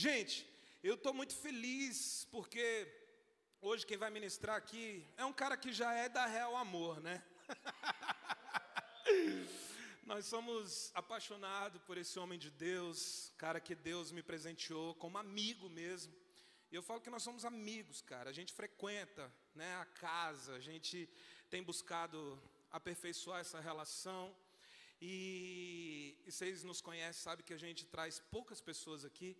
Gente, eu estou muito feliz porque hoje quem vai ministrar aqui é um cara que já é da Real Amor, né? Nós somos apaixonados por esse homem de Deus, cara que Deus me presenteou como amigo mesmo. E eu falo que nós somos amigos, cara. A gente frequenta, né, a casa, a gente tem buscado aperfeiçoar essa relação. E vocês nos conhecem, sabem que a gente traz poucas pessoas aqui,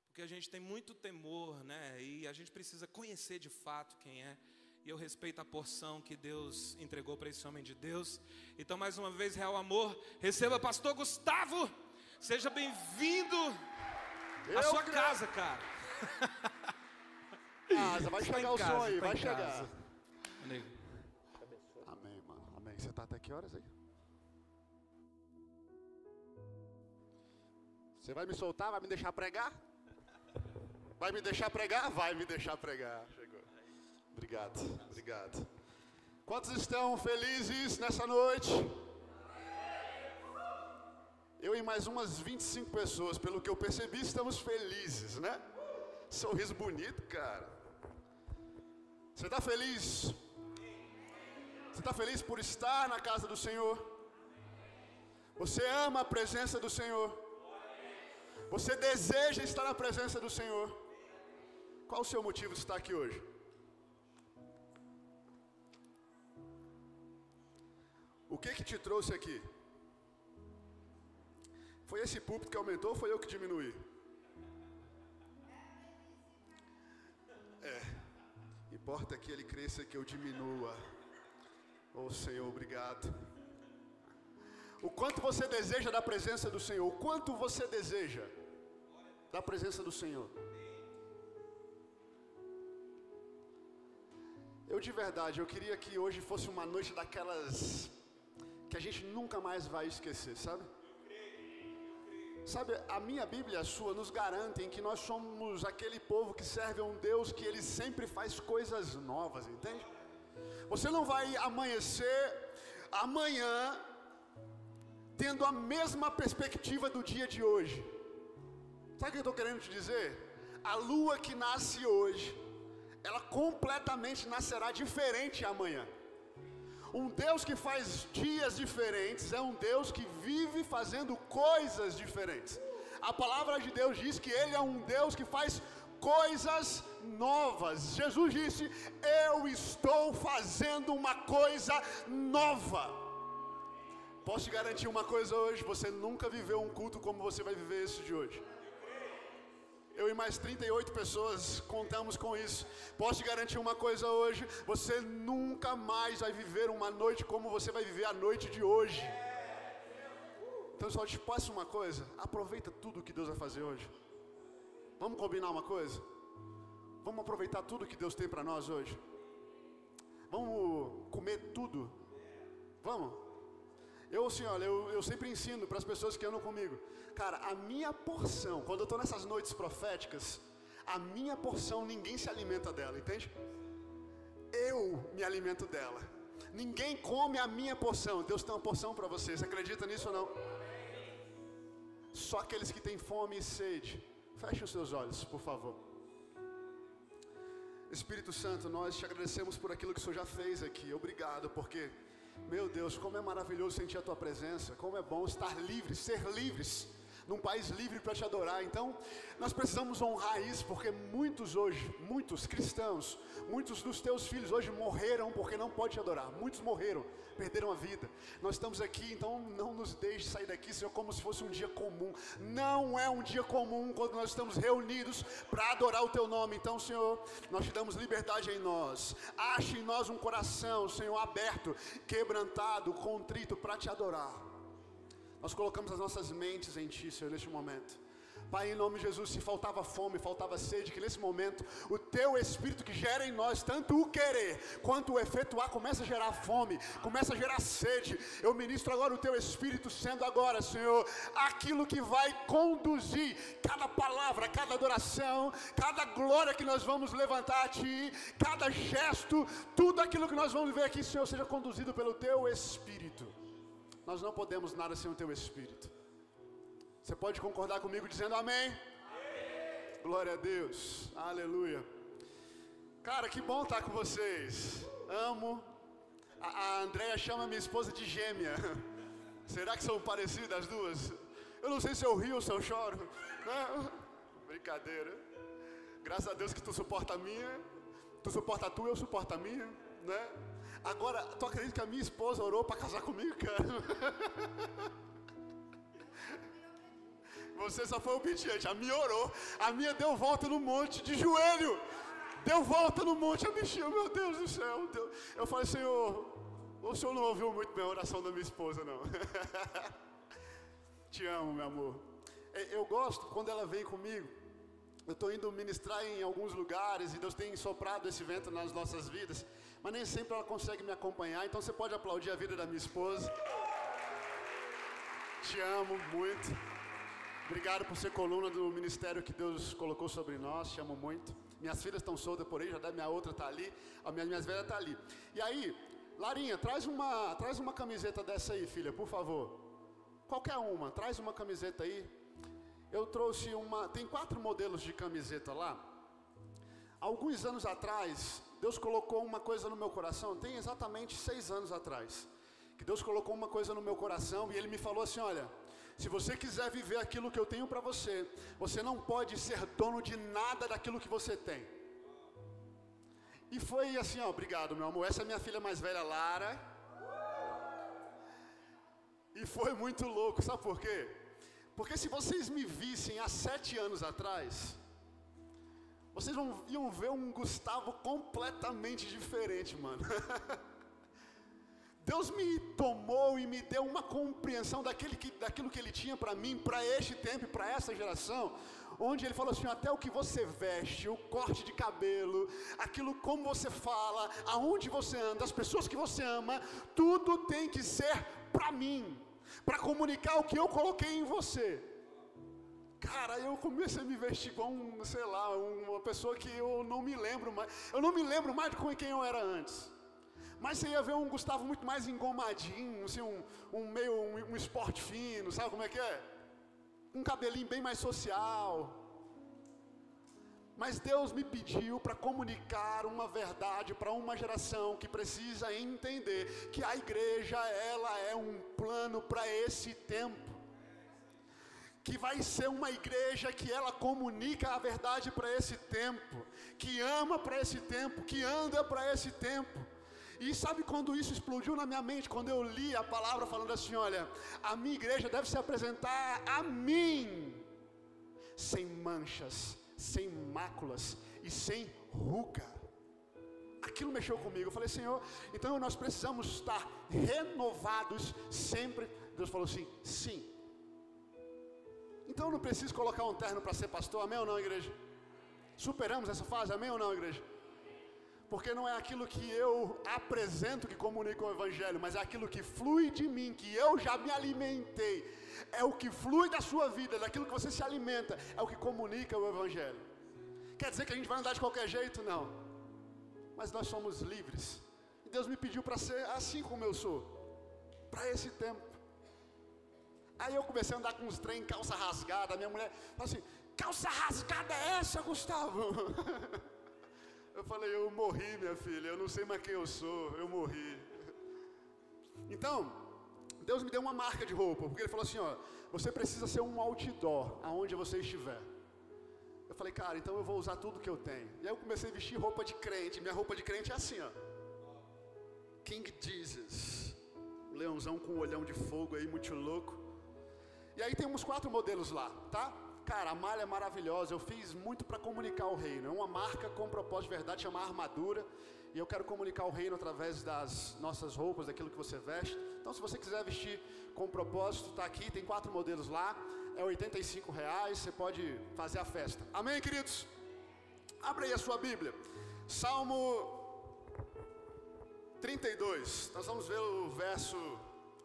porque a gente tem muito temor, né? E a gente precisa conhecer de fato quem é. E eu respeito a porção que Deus entregou para esse homem de Deus. Então, mais uma vez, Real Amor, receba pastor Gustavo. Seja bem-vindo à sua casa, cara. Vai chegar o som aí, vai chegar. Amém, mano. Amém. Você tá até que horas aí? Você vai me soltar? Vai me deixar pregar? Vai me deixar pregar? Vai me deixar pregar. Chegou. Obrigado, obrigado. Quantos estão felizes nessa noite? Eu e mais umas 25 pessoas, pelo que eu percebi, estamos felizes, né? Sorriso bonito, cara. Você está feliz? Você está feliz por estar na casa do Senhor? Você ama a presença do Senhor? Você deseja estar na presença do Senhor? Qual o seu motivo de estar aqui hoje? O que te trouxe aqui? Foi esse púlpito que aumentou ou foi eu que diminuí? Importa que ele cresça, que eu diminua. Oh Senhor, obrigado. O quanto você deseja da presença do Senhor? O quanto você deseja da presença do Senhor? Eu de verdade, eu queria que hoje fosse uma noite daquelas que a gente nunca mais vai esquecer, sabe? Sabe, a minha Bíblia e a sua nos garantem que nós somos aquele povo que serve a um Deus que Ele sempre faz coisas novas, entende? Você não vai amanhecer amanhã tendo a mesma perspectiva do dia de hoje. Sabe o que eu estou querendo te dizer? A lua que nasce hoje, ela completamente nascerá diferente amanhã. Um Deus que faz dias diferentes é um Deus que vive fazendo coisas diferentes. A palavra de Deus diz que Ele é um Deus que faz coisas novas. Jesus disse: eu estou fazendo uma coisa nova. Posso te garantir uma coisa hoje: você nunca viveu um culto como você vai viver esse de hoje. Eu e mais 38 pessoas contamos com isso. Posso te garantir uma coisa hoje: você nunca mais vai viver uma noite como você vai viver a noite de hoje. Então só te passo uma coisa: aproveita tudo que Deus vai fazer hoje. Vamos combinar uma coisa? Vamos aproveitar tudo que Deus tem para nós hoje. Vamos comer tudo. Vamos? Eu assim, olha, eu sempre ensino para as pessoas que andam comigo. Cara, a minha porção, quando eu estou nessas noites proféticas, a minha porção, ninguém se alimenta dela, entende? Eu me alimento dela. Ninguém come a minha porção. Deus tem uma porção para você. Você acredita nisso ou não? Só aqueles que têm fome e sede. Feche os seus olhos, por favor. Espírito Santo, nós te agradecemos por aquilo que o Senhor já fez aqui. Obrigado, porque... meu Deus, como é maravilhoso sentir a Tua presença. Como é bom estar livres, ser livres, num país livre para Te adorar. Então, nós precisamos honrar isso, porque muitos hoje, muitos cristãos, muitos dos Teus filhos hoje morreram porque não pode Te adorar. Muitos morreram, perderam a vida. Nós estamos aqui, então não nos deixe sair daqui, Senhor, como se fosse um dia comum. Não é um dia comum quando nós estamos reunidos para adorar o Teu nome. Então, Senhor, nós Te damos liberdade em nós. Ache em nós um coração, Senhor, aberto, quebrantado, contrito para Te adorar. Nós colocamos as nossas mentes em Ti, Senhor, neste momento. Pai, em nome de Jesus, se faltava fome, faltava sede, que nesse momento o Teu Espírito que gera em nós tanto o querer quanto o efetuar começa a gerar fome, começa a gerar sede. Eu ministro agora o Teu Espírito sendo agora, Senhor, aquilo que vai conduzir cada palavra, cada adoração, cada glória que nós vamos levantar a Ti, cada gesto, tudo aquilo que nós vamos ver aqui, Senhor, seja conduzido pelo Teu Espírito. Nós não podemos nada sem o Teu Espírito. Você pode concordar comigo dizendo amém? Amém. glória a Deus. Aleluia. Cara, que bom estar com vocês. Amo. A Andréia chama minha esposa de gêmea. Será que são parecidas as duas? Eu não sei se eu rio ou se eu choro. Né? Brincadeira. Graças a Deus que tu suporta a minha. Tu suporta a tua, eu suporto a minha. Né? Agora, tu acredita que a minha esposa orou para casar comigo, cara? Você só foi obediente. A minha orou. A minha deu volta no monte de joelho. Deu volta no monte, a bichinha, meu Deus do céu. Deus. Eu falei, Senhor, o Senhor não ouviu muito bem a oração da minha esposa, não. Te amo, meu amor. Eu gosto quando ela vem comigo. Eu estou indo ministrar em alguns lugares e Deus tem soprado esse vento nas nossas vidas. Mas nem sempre ela consegue me acompanhar, então você pode aplaudir a vida da minha esposa. Te amo muito. Obrigado por ser coluna do ministério que Deus colocou sobre nós, te amo muito. Minhas filhas estão soltas por aí, já minha outra está ali, a minhas velhas estão ali. E aí, Larinha, traz uma camiseta dessa aí, filha, por favor. Qualquer uma, traz uma camiseta aí. Eu trouxe tem 4 modelos de camiseta lá. Alguns anos atrás, Deus colocou uma coisa no meu coração, tem exatamente 6 anos atrás, que Deus colocou uma coisa no meu coração e Ele me falou assim, olha, se você quiser viver aquilo que eu tenho para você, você não pode ser dono de nada daquilo que você tem. E foi assim, ó, obrigado meu amor, essa é minha filha mais velha, Lara. E foi muito louco, sabe por quê? Porque se vocês me vissem há 7 anos atrás, vocês iam ver um Gustavo completamente diferente, mano. Deus me tomou e me deu uma compreensão daquilo que Ele tinha para mim, para este tempo e para essa geração, onde Ele falou assim, até o que você veste, o corte de cabelo, aquilo como você fala, aonde você anda, as pessoas que você ama, tudo tem que ser para mim, para comunicar o que eu coloquei em você. Cara, eu comecei a me vestir igual uma pessoa que eu não me lembro mais, de quem eu era antes. Mas você ia ver um Gustavo muito mais engomadinho, assim, um esporte fino, sabe como é que é? Um cabelinho bem mais social. Mas Deus me pediu para comunicar uma verdade para uma geração que precisa entender que a igreja, ela é um plano para esse tempo. Que vai ser uma igreja que ela comunica a verdade para esse tempo, que ama para esse tempo, que anda para esse tempo. E sabe quando isso explodiu na minha mente? Quando eu li a palavra falando assim, olha, a minha igreja deve se apresentar a mim, sem manchas, sem máculas e sem ruga. Aquilo mexeu comigo, eu falei, Senhor, então nós precisamos estar renovados sempre. Deus falou assim, sim. Então eu não preciso colocar um terno para ser pastor, amém ou não, igreja? Superamos essa fase, amém ou não, igreja? Porque não é aquilo que eu apresento que comunica o Evangelho, mas é aquilo que flui de mim, que eu já me alimentei. É o que flui da sua vida, daquilo que você se alimenta, é o que comunica o Evangelho. Quer dizer que a gente vai andar de qualquer jeito? Não. Mas nós somos livres. E Deus me pediu para ser assim como eu sou, para esse tempo. Aí eu comecei a andar com uns trem, calça rasgada, minha mulher falou assim, calça rasgada é essa, Gustavo? Eu falei, eu morri, minha filha, eu não sei mais quem eu sou, eu morri. Então, Deus me deu uma marca de roupa, porque Ele falou assim, ó, você precisa ser um outdoor, aonde você estiver. Eu falei, cara, então eu vou usar tudo que eu tenho. E aí eu comecei a vestir roupa de crente, minha roupa de crente é assim, ó. King Jesus, um leãozão com um olhão de fogo aí, muito louco. E aí tem uns 4 modelos lá, tá? Cara, a malha é maravilhosa, eu fiz muito para comunicar o reino. É uma marca com propósito de verdade, chama Armadura. E eu quero comunicar o reino através das nossas roupas, daquilo que você veste. Então se você quiser vestir com propósito, tá aqui, tem 4 modelos lá. É R$85, você pode fazer a festa. Amém, queridos? Abre aí a sua Bíblia. Salmo 32, nós vamos ver o verso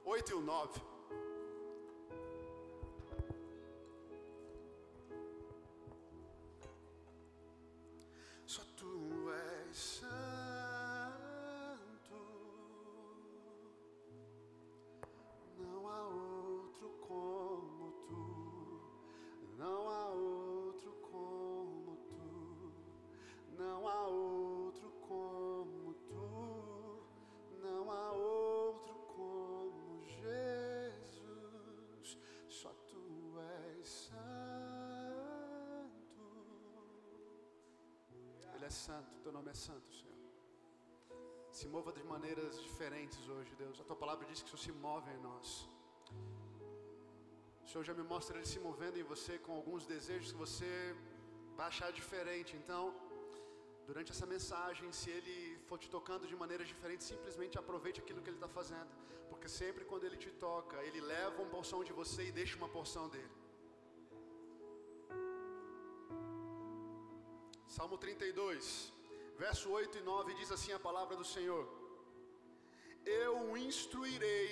8 e o 9. Só tu és santo, não há outro como tu, não há outro como é santo, Teu nome é santo, Senhor. Se mova de maneiras diferentes hoje, Deus. A Tua palavra diz que o Senhor se move em nós. O Senhor já me mostra Ele se movendo em você com alguns desejos que você vai achar diferente. Então, durante essa mensagem, se Ele for te tocando de maneiras diferentes, simplesmente aproveite aquilo que Ele está fazendo. Porque sempre quando Ele te toca, Ele leva uma porção de você e deixa uma porção dEle. Salmo 32, verso 8 e 9, diz assim a palavra do Senhor: Eu o instruirei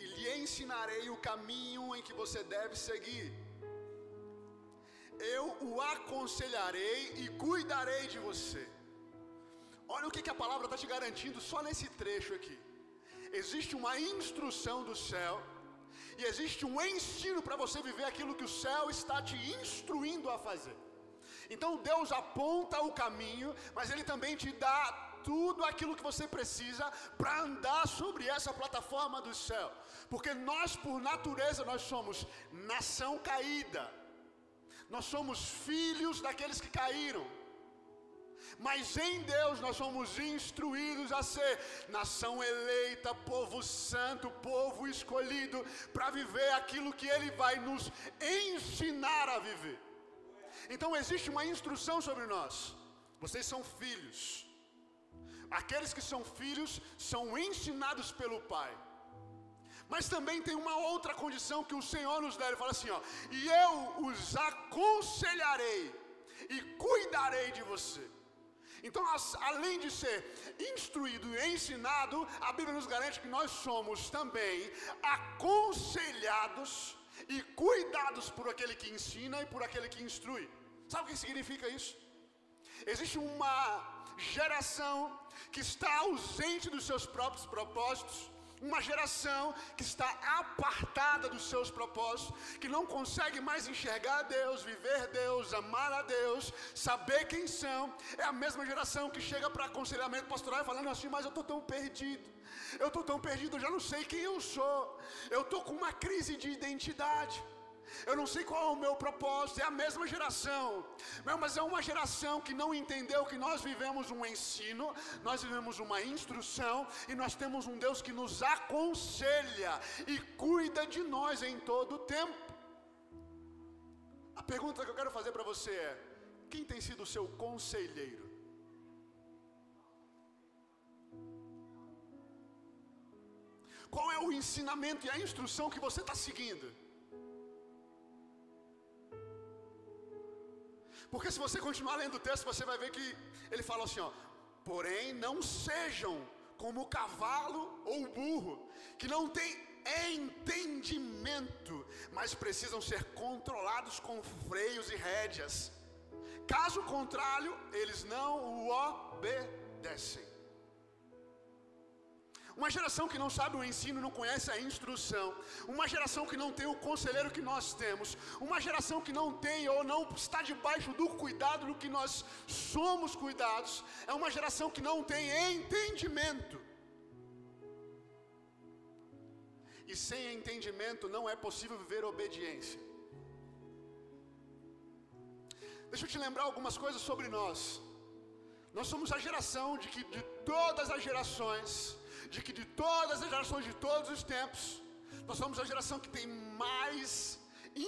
e lhe ensinarei o caminho em que você deve seguir. Eu o aconselharei e cuidarei de você. Olha o que a palavra está te garantindo só nesse trecho aqui. Existe uma instrução do céu e existe um ensino para você viver aquilo que o céu está te instruindo a fazer. Então Deus aponta o caminho, mas Ele também te dá tudo aquilo que você precisa para andar sobre essa plataforma do céu. Porque nós, por natureza, nós somos nação caída. Nós somos filhos daqueles que caíram. Mas em Deus nós somos instruídos a ser nação eleita, povo santo, povo escolhido, para viver aquilo que Ele vai nos ensinar a viver. Então existe uma instrução sobre nós. Vocês são filhos. Aqueles que são filhos são ensinados pelo Pai. Mas também tem uma outra condição que o Senhor nos dá. Ele fala assim, ó: e eu os aconselharei e cuidarei de você. Então, além de ser instruído e ensinado, a Bíblia nos garante que nós somos também aconselhados e cuidados por aquele que ensina e por aquele que instrui. Sabe o que significa isso? Existe uma geração que está ausente dos seus próprios propósitos, uma geração que está apartada dos seus propósitos, que não consegue mais enxergar Deus, viver Deus, amar a Deus, saber quem são. É a mesma geração que chega para aconselhamento pastoral falando assim: mas eu estou tão perdido, eu já não sei quem eu sou, eu estou com uma crise de identidade, eu não sei qual é o meu propósito. É a mesma geração, mas é uma geração que não entendeu que nós vivemos um ensino, nós vivemos uma instrução, e nós temos um Deus que nos aconselha e cuida de nós em todo o tempo. A pergunta que eu quero fazer para você é: quem tem sido o seu conselheiro? Qual é o ensinamento e a instrução que você está seguindo? Porque se você continuar lendo o texto, você vai ver que ele fala assim, ó: porém não sejam como o cavalo ou o burro, que não tem entendimento, mas precisam ser controlados com freios e rédeas. Caso contrário, eles não o obedecem. Uma geração que não sabe o ensino, não conhece a instrução. Uma geração que não tem o conselheiro que nós temos. Uma geração que não tem ou não está debaixo do cuidado do que nós somos cuidados. É uma geração que não tem entendimento. E sem entendimento não é possível viver obediência. Deixa eu te lembrar algumas coisas sobre nós. Nós somos a geração de todas as gerações, de todas as gerações de todos os tempos, nós somos a geração que tem mais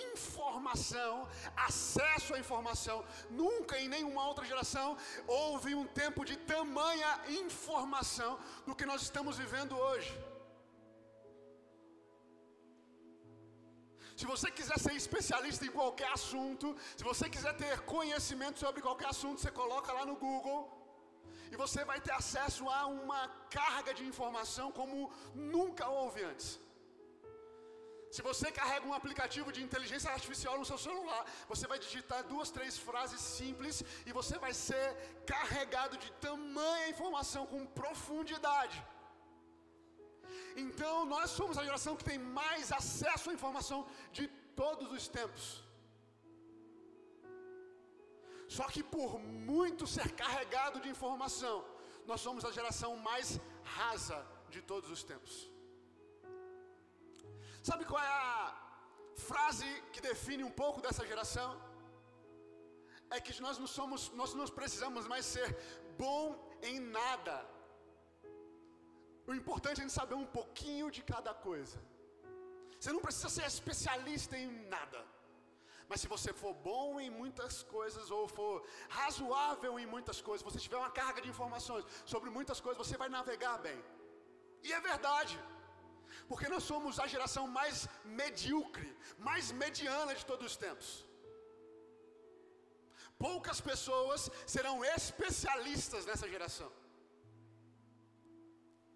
informação, acesso à informação. Nunca em nenhuma outra geração houve um tempo de tamanha informação do que nós estamos vivendo hoje. Se você quiser ser especialista em qualquer assunto, se você quiser ter conhecimento sobre qualquer assunto, você coloca lá no Google e você vai ter acesso a uma carga de informação como nunca houve antes. Se você carrega um aplicativo de inteligência artificial no seu celular, você vai digitar 2, 3 frases simples e você vai ser carregado de tamanha informação com profundidade. Então nós somos a geração que tem mais acesso à informação de todos os tempos. Só que por muito ser carregado de informação, nós somos a geração mais rasa de todos os tempos. Sabe qual é a frase que define um pouco dessa geração? é que nós não precisamos mais ser bom em nada. O importante é saber um pouquinho de cada coisa. Você não precisa ser especialista em nada. Mas se você for bom em muitas coisas, ou for razoável em muitas coisas, você tiver uma carga de informações sobre muitas coisas, você vai navegar bem. E é verdade. Porque nós somos a geração mais medíocre, mais mediana de todos os tempos. Poucas pessoas serão especialistas nessa geração.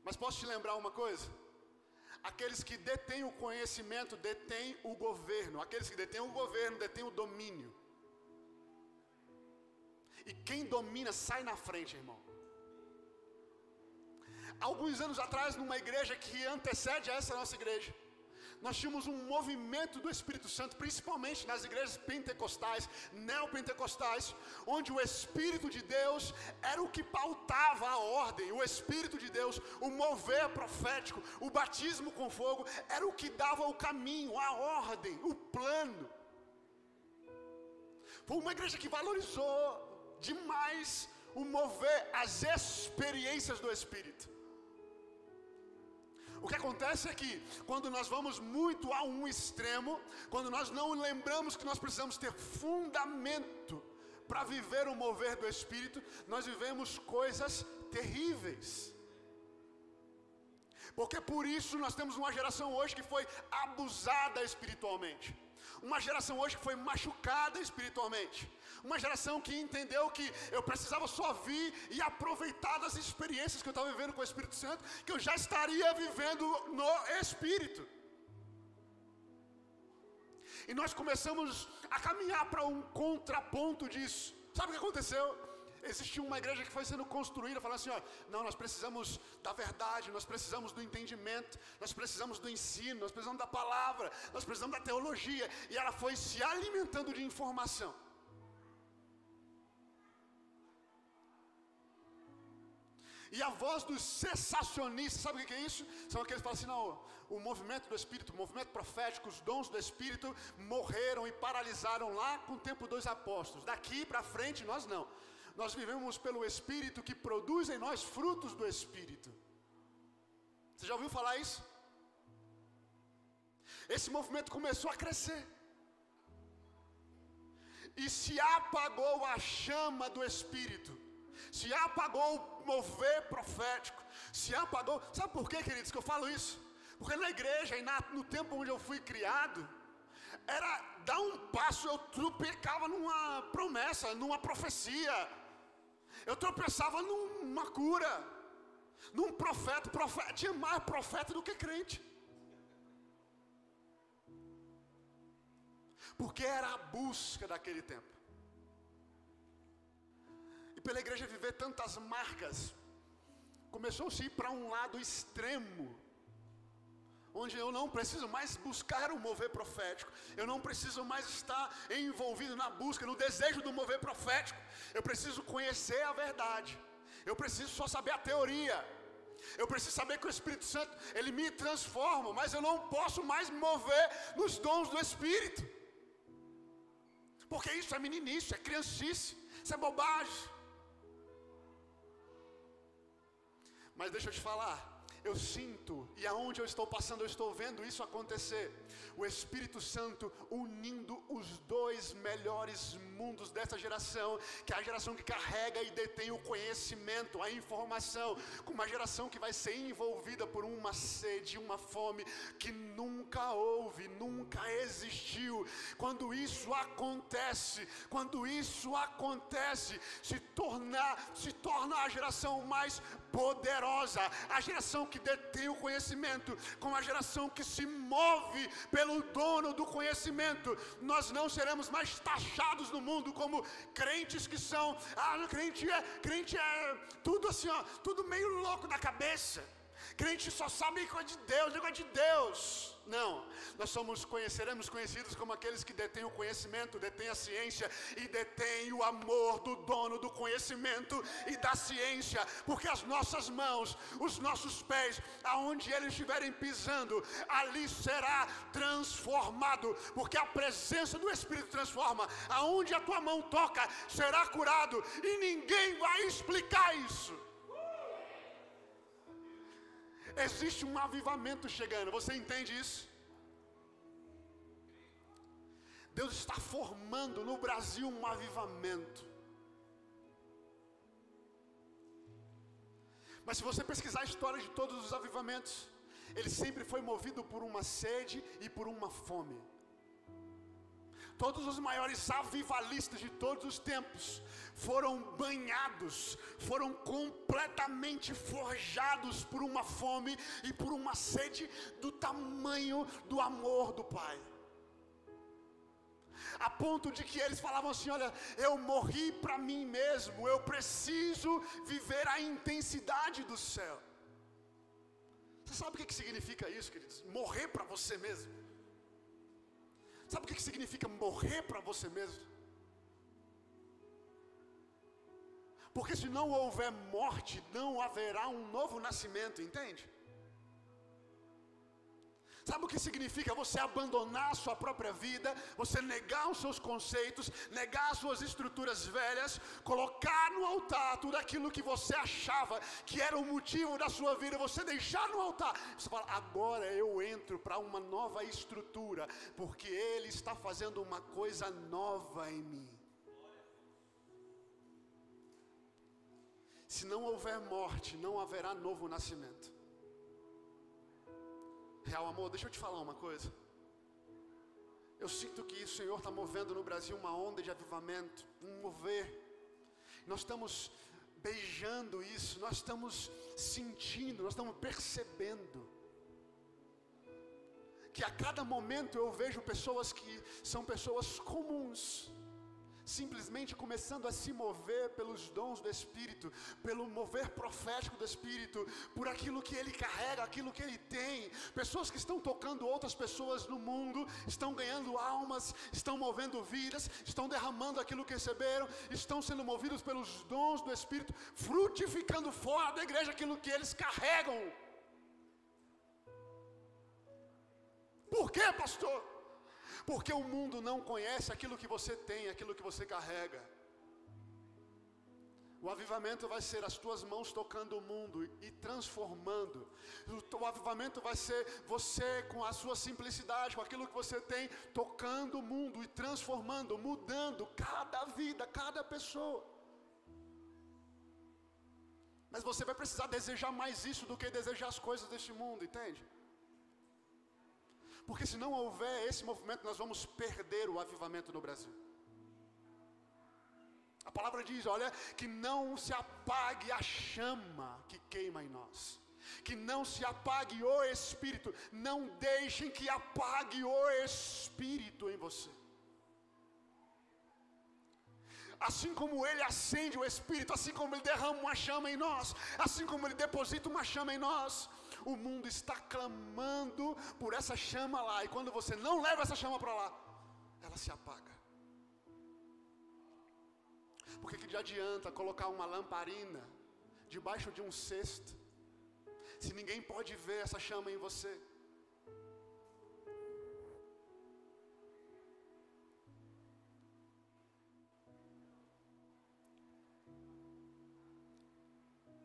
Mas posso te lembrar uma coisa? Aqueles que detêm o conhecimento, detêm o governo. Aqueles que detêm o governo, detêm o domínio. E quem domina sai na frente, irmão. Alguns anos atrás, numa igreja que antecede a essa nossa igreja, nós tínhamos um movimento do Espírito Santo, principalmente nas igrejas pentecostais, neopentecostais, onde o Espírito de Deus era o que pautava a ordem. O Espírito de Deus, o mover profético, o batismo com fogo, era o que dava o caminho, a ordem, o plano. Foi uma igreja que valorizou demais o mover, as experiências do Espírito. O que acontece é que, quando nós vamos muito a um extremo, quando nós não lembramos que nós precisamos ter fundamento para viver o mover do Espírito, nós vivemos coisas terríveis. Porque por isso nós temos uma geração hoje que foi abusada espiritualmente. Uma geração hoje que foi machucada espiritualmente. Uma geração que entendeu que eu precisava só vir e aproveitar das experiências que eu estava vivendo com o Espírito Santo, que eu já estaria vivendo no Espírito. E nós começamos a caminhar para um contraponto disso. Sabe o que aconteceu? Existiu uma igreja que foi sendo construída, falando assim, ó, não, nós precisamos da verdade, nós precisamos do entendimento, nós precisamos do ensino, nós precisamos da palavra, nós precisamos da teologia. E ela foi se alimentando de informação. E a voz dos cessacionistas, sabe o que é isso? São aqueles que falam assim, não, o movimento do Espírito, o movimento profético, os dons do Espírito morreram e paralisaram lá com o tempo dos apóstolos. Daqui para frente nós não. Nós vivemos pelo Espírito que produz em nós frutos do Espírito. Você já ouviu falar isso? Esse movimento começou a crescer. E se apagou a chama do Espírito. Se apagou o mover profético. Se apagou. Sabe por quê, queridos, que eu falo isso? Porque na igreja e no tempo onde eu fui criado, era dar um passo, eu tropecava numa promessa, numa profecia. Eu tropeçava numa cura, num profeta. Tinha mais profeta do que crente. Porque era a busca daquele tempo. E pela igreja viver tantas marcas, começou-se a ir para um lado extremo, onde eu não preciso mais buscar o mover profético, eu não preciso mais estar envolvido na busca, no desejo do mover profético. Eu preciso conhecer a verdade, eu preciso só saber a teoria, eu preciso saber que o Espírito Santo, ele me transforma, mas eu não posso mais me mover nos dons do Espírito, porque isso é meninice, é criancice, isso é bobagem. Mas deixa eu te falar, eu sinto, e aonde eu estou passando, eu estou vendo isso acontecer. O Espírito Santo unindo os dois melhores mundos dessa geração, que é a geração que carrega e detém o conhecimento, a informação, com uma geração que vai ser envolvida por uma sede, uma fome que nunca houve, nunca existiu. Quando isso acontece, se torna a geração mais poderosa, a geração que detém o conhecimento, com a geração que se move pelo dono do conhecimento. Nós não seremos mais taxados no mundo como crentes que são, crente é tudo assim, ó, tudo meio louco da cabeça. Crente só sabe coisa de Deus, negócio de Deus. Não, nós seremos conhecidos como aqueles que detêm o conhecimento, detêm a ciência e detêm o amor do dono do conhecimento e da ciência, porque as nossas mãos, os nossos pés, aonde eles estiverem pisando, ali será transformado, porque a presença do Espírito transforma. Aonde a tua mão toca, será curado, e ninguém vai explicar isso. Existe um avivamento chegando, você entende isso? Deus está formando no Brasil um avivamento. Mas se você pesquisar a história de todos os avivamentos, ele sempre foi movido por uma sede e por uma fome. Todos os maiores avivalistas de todos os tempos foram banhados, foram completamente forjados por uma fome e por uma sede do tamanho do amor do Pai. A ponto de que eles falavam assim: olha, eu morri para mim mesmo, eu preciso viver a intensidade do céu. Você sabe o que significa isso, queridos? Morrer para você mesmo. Sabe o que significa morrer para você mesmo? Porque se não houver morte, não haverá um novo nascimento, entende? Sabe o que significa você abandonar a sua própria vida, você negar os seus conceitos, negar as suas estruturas velhas, colocar no altar tudo aquilo que você achava que era o motivo da sua vida, você deixar no altar. Você fala: agora eu entro para uma nova estrutura, porque Ele está fazendo uma coisa nova em mim. Se não houver morte, não haverá novo nascimento. Real amor, deixa eu te falar uma coisa. Eu sinto que o Senhor está movendo no Brasil uma onda de avivamento, um mover. Nós estamos beijando isso, nós estamos sentindo, nós estamos percebendo que a cada momento eu vejo pessoas que são pessoas comuns, simplesmente começando a se mover pelos dons do Espírito, pelo mover profético do Espírito, por aquilo que Ele carrega, aquilo que Ele tem. Pessoas que estão tocando outras pessoas no mundo, estão ganhando almas, estão movendo vidas, estão derramando aquilo que receberam, estão sendo movidos pelos dons do Espírito, frutificando fora da igreja aquilo que eles carregam. Por quê, pastor? Porque o mundo não conhece aquilo que você tem, aquilo que você carrega. O avivamento vai ser as tuas mãos tocando o mundo e transformando. O avivamento vai ser você com a sua simplicidade, com aquilo que você tem, tocando o mundo e transformando, mudando cada vida, cada pessoa. Mas você vai precisar desejar mais isso do que desejar as coisas deste mundo, entende? Porque se não houver esse movimento, nós vamos perder o avivamento no Brasil. A palavra diz, olha, que não se apague a chama que queima em nós. Que não se apague o Espírito. Não deixem que apague o Espírito em você. Assim como Ele acende o Espírito, assim como Ele derrama uma chama em nós, assim como Ele deposita uma chama em nós, o mundo está clamando por essa chama lá. E quando você não leva essa chama para lá, ela se apaga. Porque que adianta colocar uma lamparina debaixo de um cesto, se ninguém pode ver essa chama em você?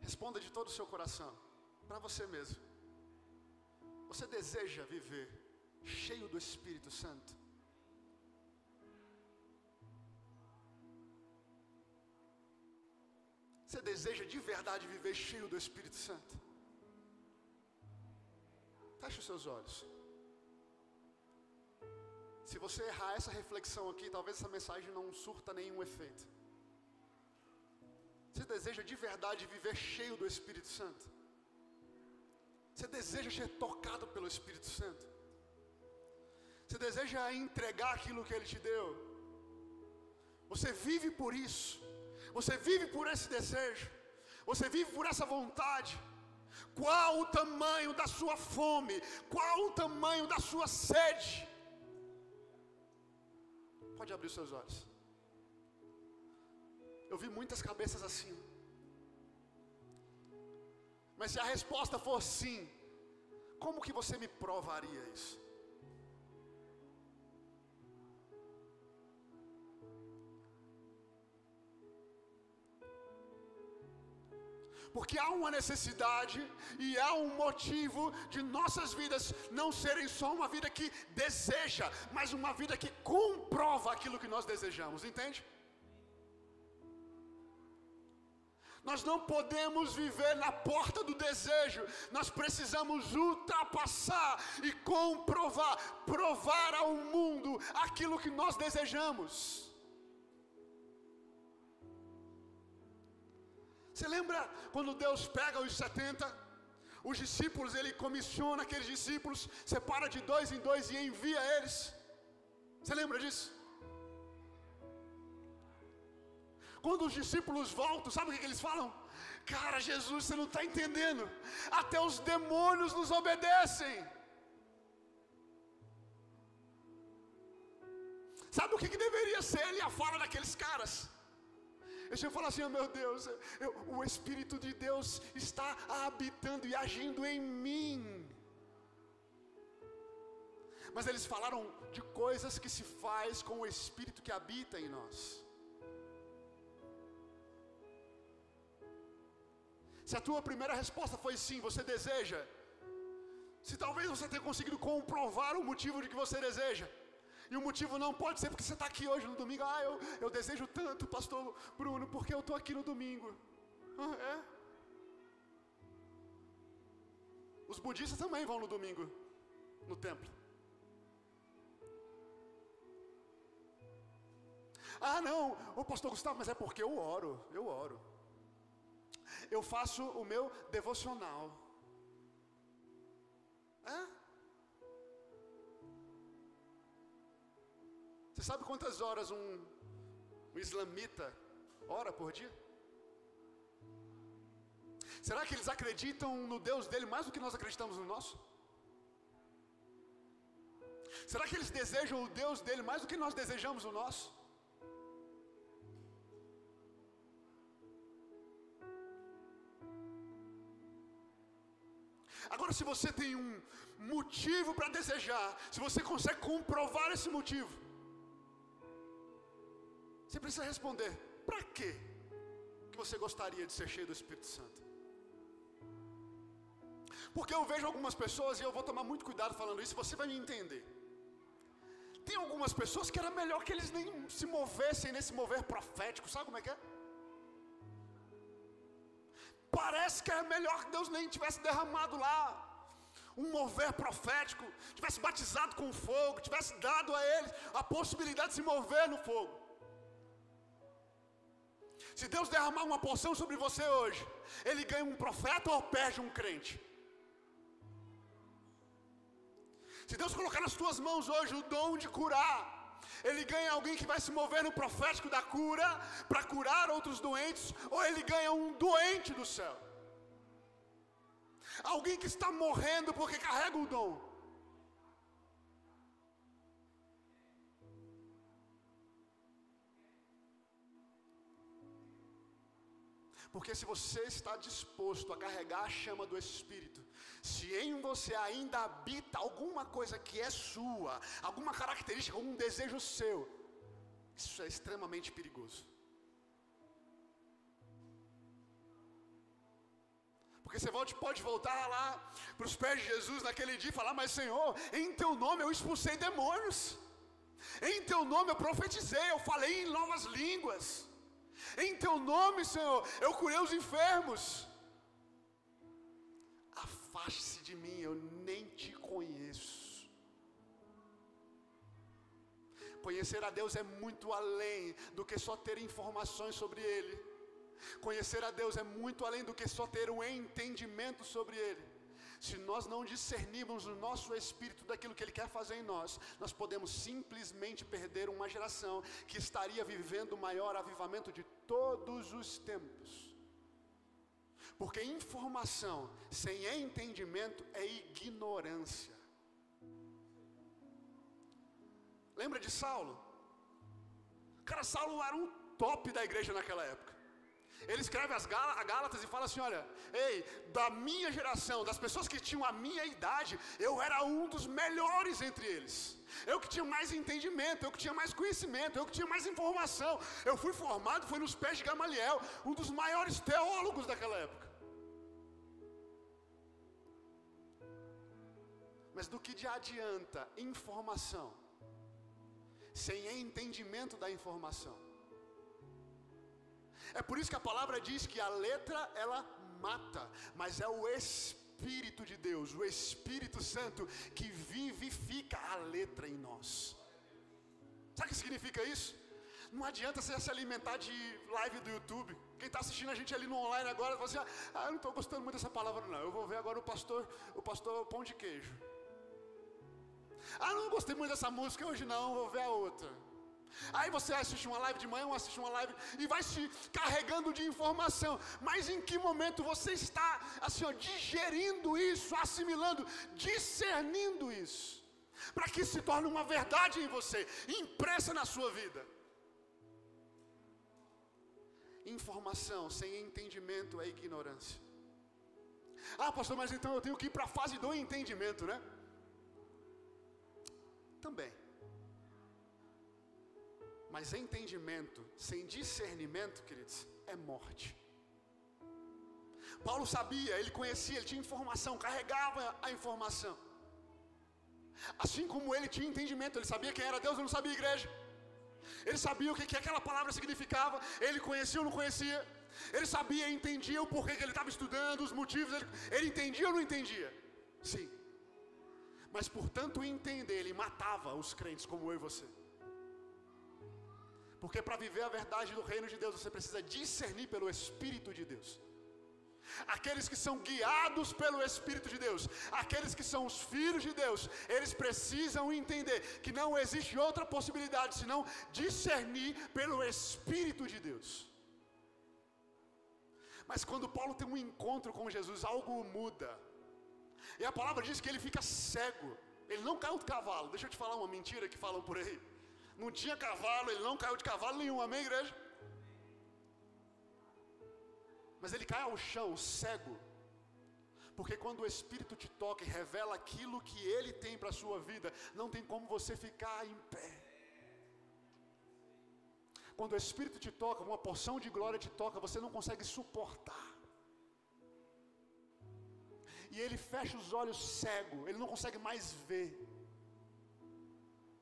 Responda de todo o seu coração, para você mesmo. Você deseja viver cheio do Espírito Santo? Você deseja de verdade viver cheio do Espírito Santo? Feche os seus olhos. Se você errar essa reflexão aqui, talvez essa mensagem não surta nenhum efeito. Você deseja de verdade viver cheio do Espírito Santo? Você deseja ser tocado pelo Espírito Santo? Você deseja entregar aquilo que Ele te deu? Você vive por isso? Você vive por esse desejo? Você vive por essa vontade? Qual o tamanho da sua fome? Qual o tamanho da sua sede? Pode abrir os seus olhos. Eu vi muitas cabeças assim. Mas se a resposta for sim, como que você me provaria isso? Porque há uma necessidade e há um motivo de nossas vidas não serem só uma vida que deseja, mas uma vida que comprova aquilo que nós desejamos, entende? Nós não podemos viver na porta do desejo, nós precisamos ultrapassar e comprovar, provar ao mundo aquilo que nós desejamos. Você lembra quando Deus pega os 70, os discípulos, Ele comissiona aqueles discípulos, separa de 2 em 2 e envia eles? Você lembra disso? Quando os discípulos voltam, sabe o que eles falam? Cara, Jesus, você não está entendendo, até os demônios nos obedecem. Sabe o que deveria ser ali a fala daqueles caras? Eu sempre falo assim, oh, meu Deus, o Espírito de Deus está habitando e agindo em mim. Mas eles falaram de coisas que se faz com o Espírito que habita em nós. Se a tua primeira resposta foi sim, você deseja. Se talvez você tenha conseguido comprovar o motivo de que você deseja. E o motivo não pode ser porque você está aqui hoje no domingo. Eu desejo tanto, pastor Bruno, porque eu estou aqui no domingo. É? Os budistas também vão no domingo, no templo. Não, o pastor Gustavo, mas é porque eu oro. Eu faço o meu devocional. Você sabe quantas horas um islamita ora por dia? Será que eles acreditam no Deus dele mais do que nós acreditamos no nosso? Será que eles desejam o Deus dele mais do que nós desejamos o nosso? Agora, se você tem um motivo para desejar, se você consegue comprovar esse motivo, você precisa responder, para quê que você gostaria de ser cheio do Espírito Santo? Porque eu vejo algumas pessoas, e eu vou tomar muito cuidado falando isso, você vai me entender. Tem algumas pessoas que era melhor que eles nem se movessem nesse mover profético, sabe como é que é? Parece que é melhor que Deus nem tivesse derramado lá um mover profético, tivesse batizado com fogo, tivesse dado a eles a possibilidade de se mover no fogo. Se Deus derramar uma porção sobre você hoje, Ele ganha um profeta ou perde um crente? Se Deus colocar nas tuas mãos hoje o dom de curar, Ele ganha alguém que vai se mover no profético da cura para curar outros doentes, ou Ele ganha um doente do céu? Alguém que está morrendo porque carrega o dom. Porque se você está disposto a carregar a chama do Espírito, se em você ainda habita alguma coisa que é sua, alguma característica, algum desejo seu, isso é extremamente perigoso. Porque você pode voltar lá para os pés de Jesus naquele dia e falar, mas Senhor, em Teu nome eu expulsei demônios, em Teu nome eu profetizei, eu falei em novas línguas, em Teu nome, Senhor, eu curei os enfermos. Afaste-se de mim, eu nem te conheço. Conhecer a Deus é muito além do que só ter informações sobre Ele. Conhecer a Deus é muito além do que só ter um entendimento sobre Ele. Se nós não discernirmos o nosso espírito daquilo que Ele quer fazer em nós, nós podemos simplesmente perder uma geração que estaria vivendo o maior avivamento de todos os tempos. Porque informação sem entendimento é ignorância. Lembra de Saulo? Cara, Saulo era um top da igreja naquela época. Ele escreve a Gálatas e fala assim, olha, ei, da minha geração, das pessoas que tinham a minha idade, eu era um dos melhores entre eles. Eu que tinha mais entendimento, eu que tinha mais conhecimento, eu que tinha mais informação. Eu fui formado, foi nos pés de Gamaliel, um dos maiores teólogos daquela época. Mas do que adianta informação sem entendimento da informação? É por isso que a palavra diz que a letra, ela mata, mas é o Espírito de Deus, o Espírito Santo, que vivifica a letra em nós. Sabe o que significa isso? Não adianta você se alimentar de live do YouTube. Quem está assistindo a gente ali no online agora, fala assim, eu não estou gostando muito dessa palavra não, eu vou ver agora o pastor Pão de Queijo. Não gostei muito dessa música hoje não, vou ver a outra. Aí você assiste uma live de manhã, assiste uma live e vai se carregando de informação. Mas em que momento você está assim, ó, digerindo isso, assimilando, discernindo isso, para que se torne uma verdade em você, impressa na sua vida? Informação sem entendimento é ignorância. Pastor, mas então eu tenho que ir para a fase do entendimento, né? Também. Mas entendimento sem discernimento, queridos, é morte. Paulo sabia, ele conhecia, ele tinha informação, carregava a informação. Assim como ele tinha entendimento, ele sabia quem era Deus, ele não sabia a igreja. Ele sabia o que aquela palavra significava, ele conhecia ou não conhecia. Ele sabia e entendia o porquê que ele estava estudando, os motivos, ele entendia ou não entendia? Sim. Mas por tanto entender, ele matava os crentes como eu e você. Porque para viver a verdade do reino de Deus, você precisa discernir pelo Espírito de Deus. Aqueles que são guiados pelo Espírito de Deus, aqueles que são os filhos de Deus, eles precisam entender que não existe outra possibilidade senão discernir pelo Espírito de Deus. Mas quando Paulo tem um encontro com Jesus, algo muda. E a palavra diz que ele fica cego. Ele não caiu do cavalo. Deixa eu te falar uma mentira que falam por aí. Não tinha cavalo, ele não caiu de cavalo nenhum, amém, igreja? Mas ele cai ao chão, cego. Porque quando o Espírito te toca e revela aquilo que ele tem para a sua vida, não tem como você ficar em pé. Quando o Espírito te toca, uma porção de glória te toca, você não consegue suportar. E ele fecha os olhos cego, ele não consegue mais ver.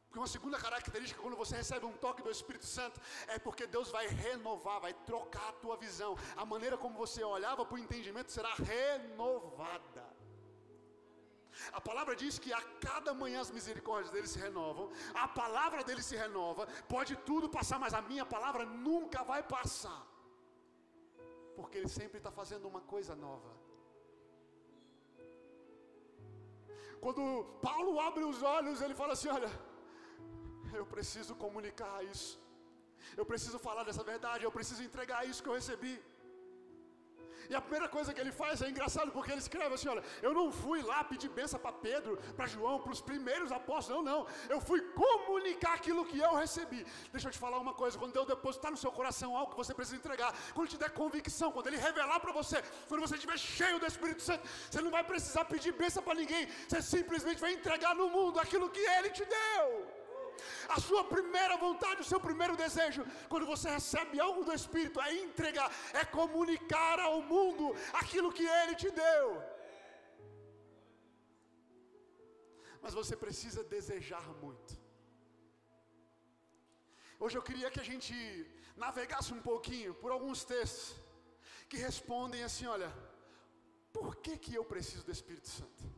Porque uma segunda característica, quando você recebe um toque do Espírito Santo, é porque Deus vai renovar, vai trocar a tua visão. A maneira como você olhava para o entendimento será renovada. A palavra diz que a cada manhã as misericórdias dele se renovam, a palavra dele se renova, pode tudo passar, mas a minha palavra nunca vai passar. Porque ele sempre está fazendo uma coisa nova. Quando Paulo abre os olhos, ele fala assim, olha, eu preciso comunicar isso, eu preciso falar dessa verdade, eu preciso entregar isso que eu recebi. E a primeira coisa que ele faz é engraçado, porque ele escreve assim, olha, eu não fui lá pedir bênção para Pedro, para João, para os primeiros apóstolos, não, eu fui comunicar aquilo que eu recebi. Deixa eu te falar uma coisa, quando Deus depositar no seu coração algo que você precisa entregar, quando te der convicção, quando Ele revelar para você, quando você estiver cheio do Espírito Santo, você não vai precisar pedir bênção para ninguém, você simplesmente vai entregar no mundo aquilo que Ele te deu. A sua primeira vontade, o seu primeiro desejo, quando você recebe algo do Espírito, é entregar, é comunicar ao mundo aquilo que Ele te deu. Mas você precisa desejar muito. Hoje eu queria que a gente navegasse um pouquinho por alguns textos que respondem assim, olha, por que eu preciso do Espírito Santo?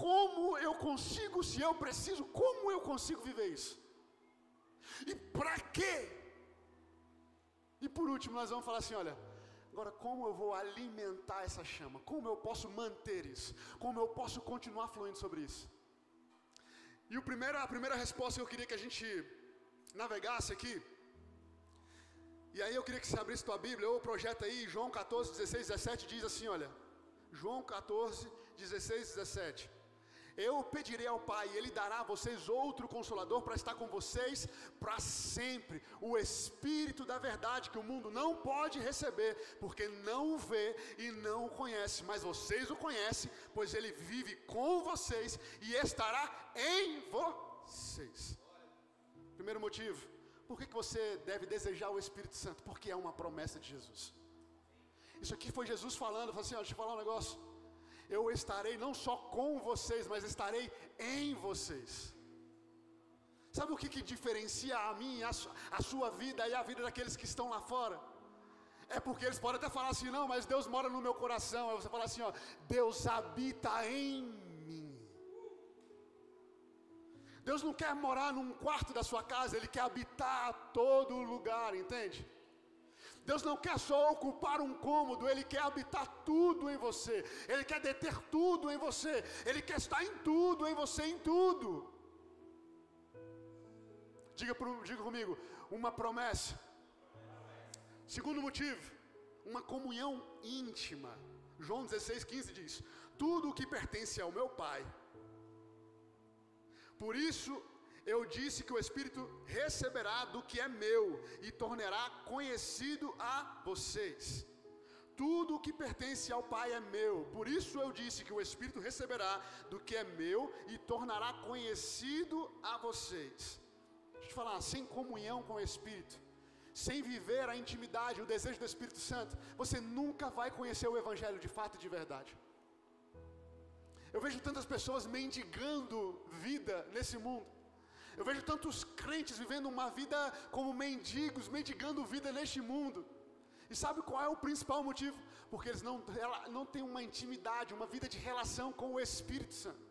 Como eu consigo, se eu preciso, como eu consigo viver isso? E para quê? E por último, nós vamos falar assim, olha, agora como eu vou alimentar essa chama? Como eu posso manter isso? Como eu posso continuar fluindo sobre isso? E a primeira resposta que eu queria que a gente navegasse aqui, E aí eu queria que você abrisse tua Bíblia, ou projeta aí, João 14, 16, 17, diz assim, olha. João 14, 16, 17. Eu pedirei ao Pai, e Ele dará a vocês outro Consolador para estar com vocês para sempre. O Espírito da verdade, que o mundo não pode receber, porque não o vê e não o conhece. Mas vocês o conhecem, pois Ele vive com vocês e estará em vocês. Primeiro motivo, por que você deve desejar o Espírito Santo? Porque é uma promessa de Jesus. Isso aqui foi Jesus falando, falou assim, ó, deixa eu falar um negócio. Eu estarei não só com vocês, mas estarei em vocês. Sabe o que diferencia a mim, a sua vida e a vida daqueles que estão lá fora? É porque eles podem até falar assim, não, mas Deus mora no meu coração. Aí você fala assim, ó, Deus habita em mim. Deus não quer morar num quarto da sua casa, Ele quer habitar todo lugar, entende? Deus não quer só ocupar um cômodo, Ele quer habitar tudo em você. Ele quer deter tudo em você. Ele quer estar em tudo, em você, em tudo. Diga comigo, uma promessa. Segundo motivo, uma comunhão íntima. João 16, 15 diz, tudo o que pertence ao meu Pai. Por isso, eu disse que o Espírito receberá do que é meu e tornará conhecido a vocês. Tudo o que pertence ao Pai é meu. Por isso eu disse que o Espírito receberá do que é meu e tornará conhecido a vocês. Deixa eu te falar, sem comunhão com o Espírito, sem viver a intimidade, o desejo do Espírito Santo, você nunca vai conhecer o Evangelho de fato e de verdade. Eu vejo tantas pessoas mendigando vida nesse mundo. Eu vejo tantos crentes vivendo uma vida como mendigos, mendigando vida neste mundo. E sabe qual é o principal motivo? Porque eles não têm uma intimidade, uma vida de relação com o Espírito Santo.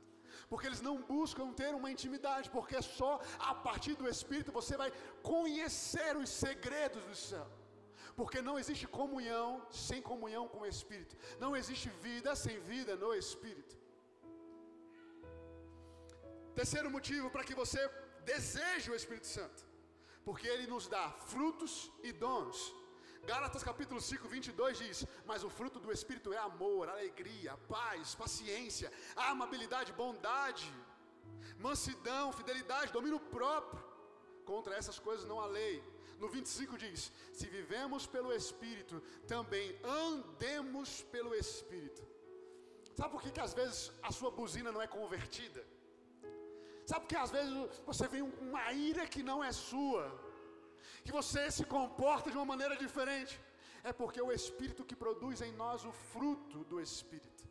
Porque eles não buscam ter uma intimidade, porque só a partir do Espírito você vai conhecer os segredos do céu. Porque não existe comunhão sem comunhão com o Espírito. Não existe vida sem vida no Espírito. Terceiro motivo para que você deseje o Espírito Santo, porque Ele nos dá frutos e dons. Gálatas capítulo 5, 22 diz, mas o fruto do Espírito é amor, alegria, paz, paciência, amabilidade, bondade, mansidão, fidelidade, domínio próprio. Contra essas coisas não há lei. No 25 diz, se vivemos pelo Espírito, também andemos pelo Espírito. Sabe por que às vezes a sua buzina não é convertida? Sabe porque às vezes você vem com uma ira que não é sua, que você se comporta de uma maneira diferente? É porque é o Espírito que produz em nós o fruto do Espírito.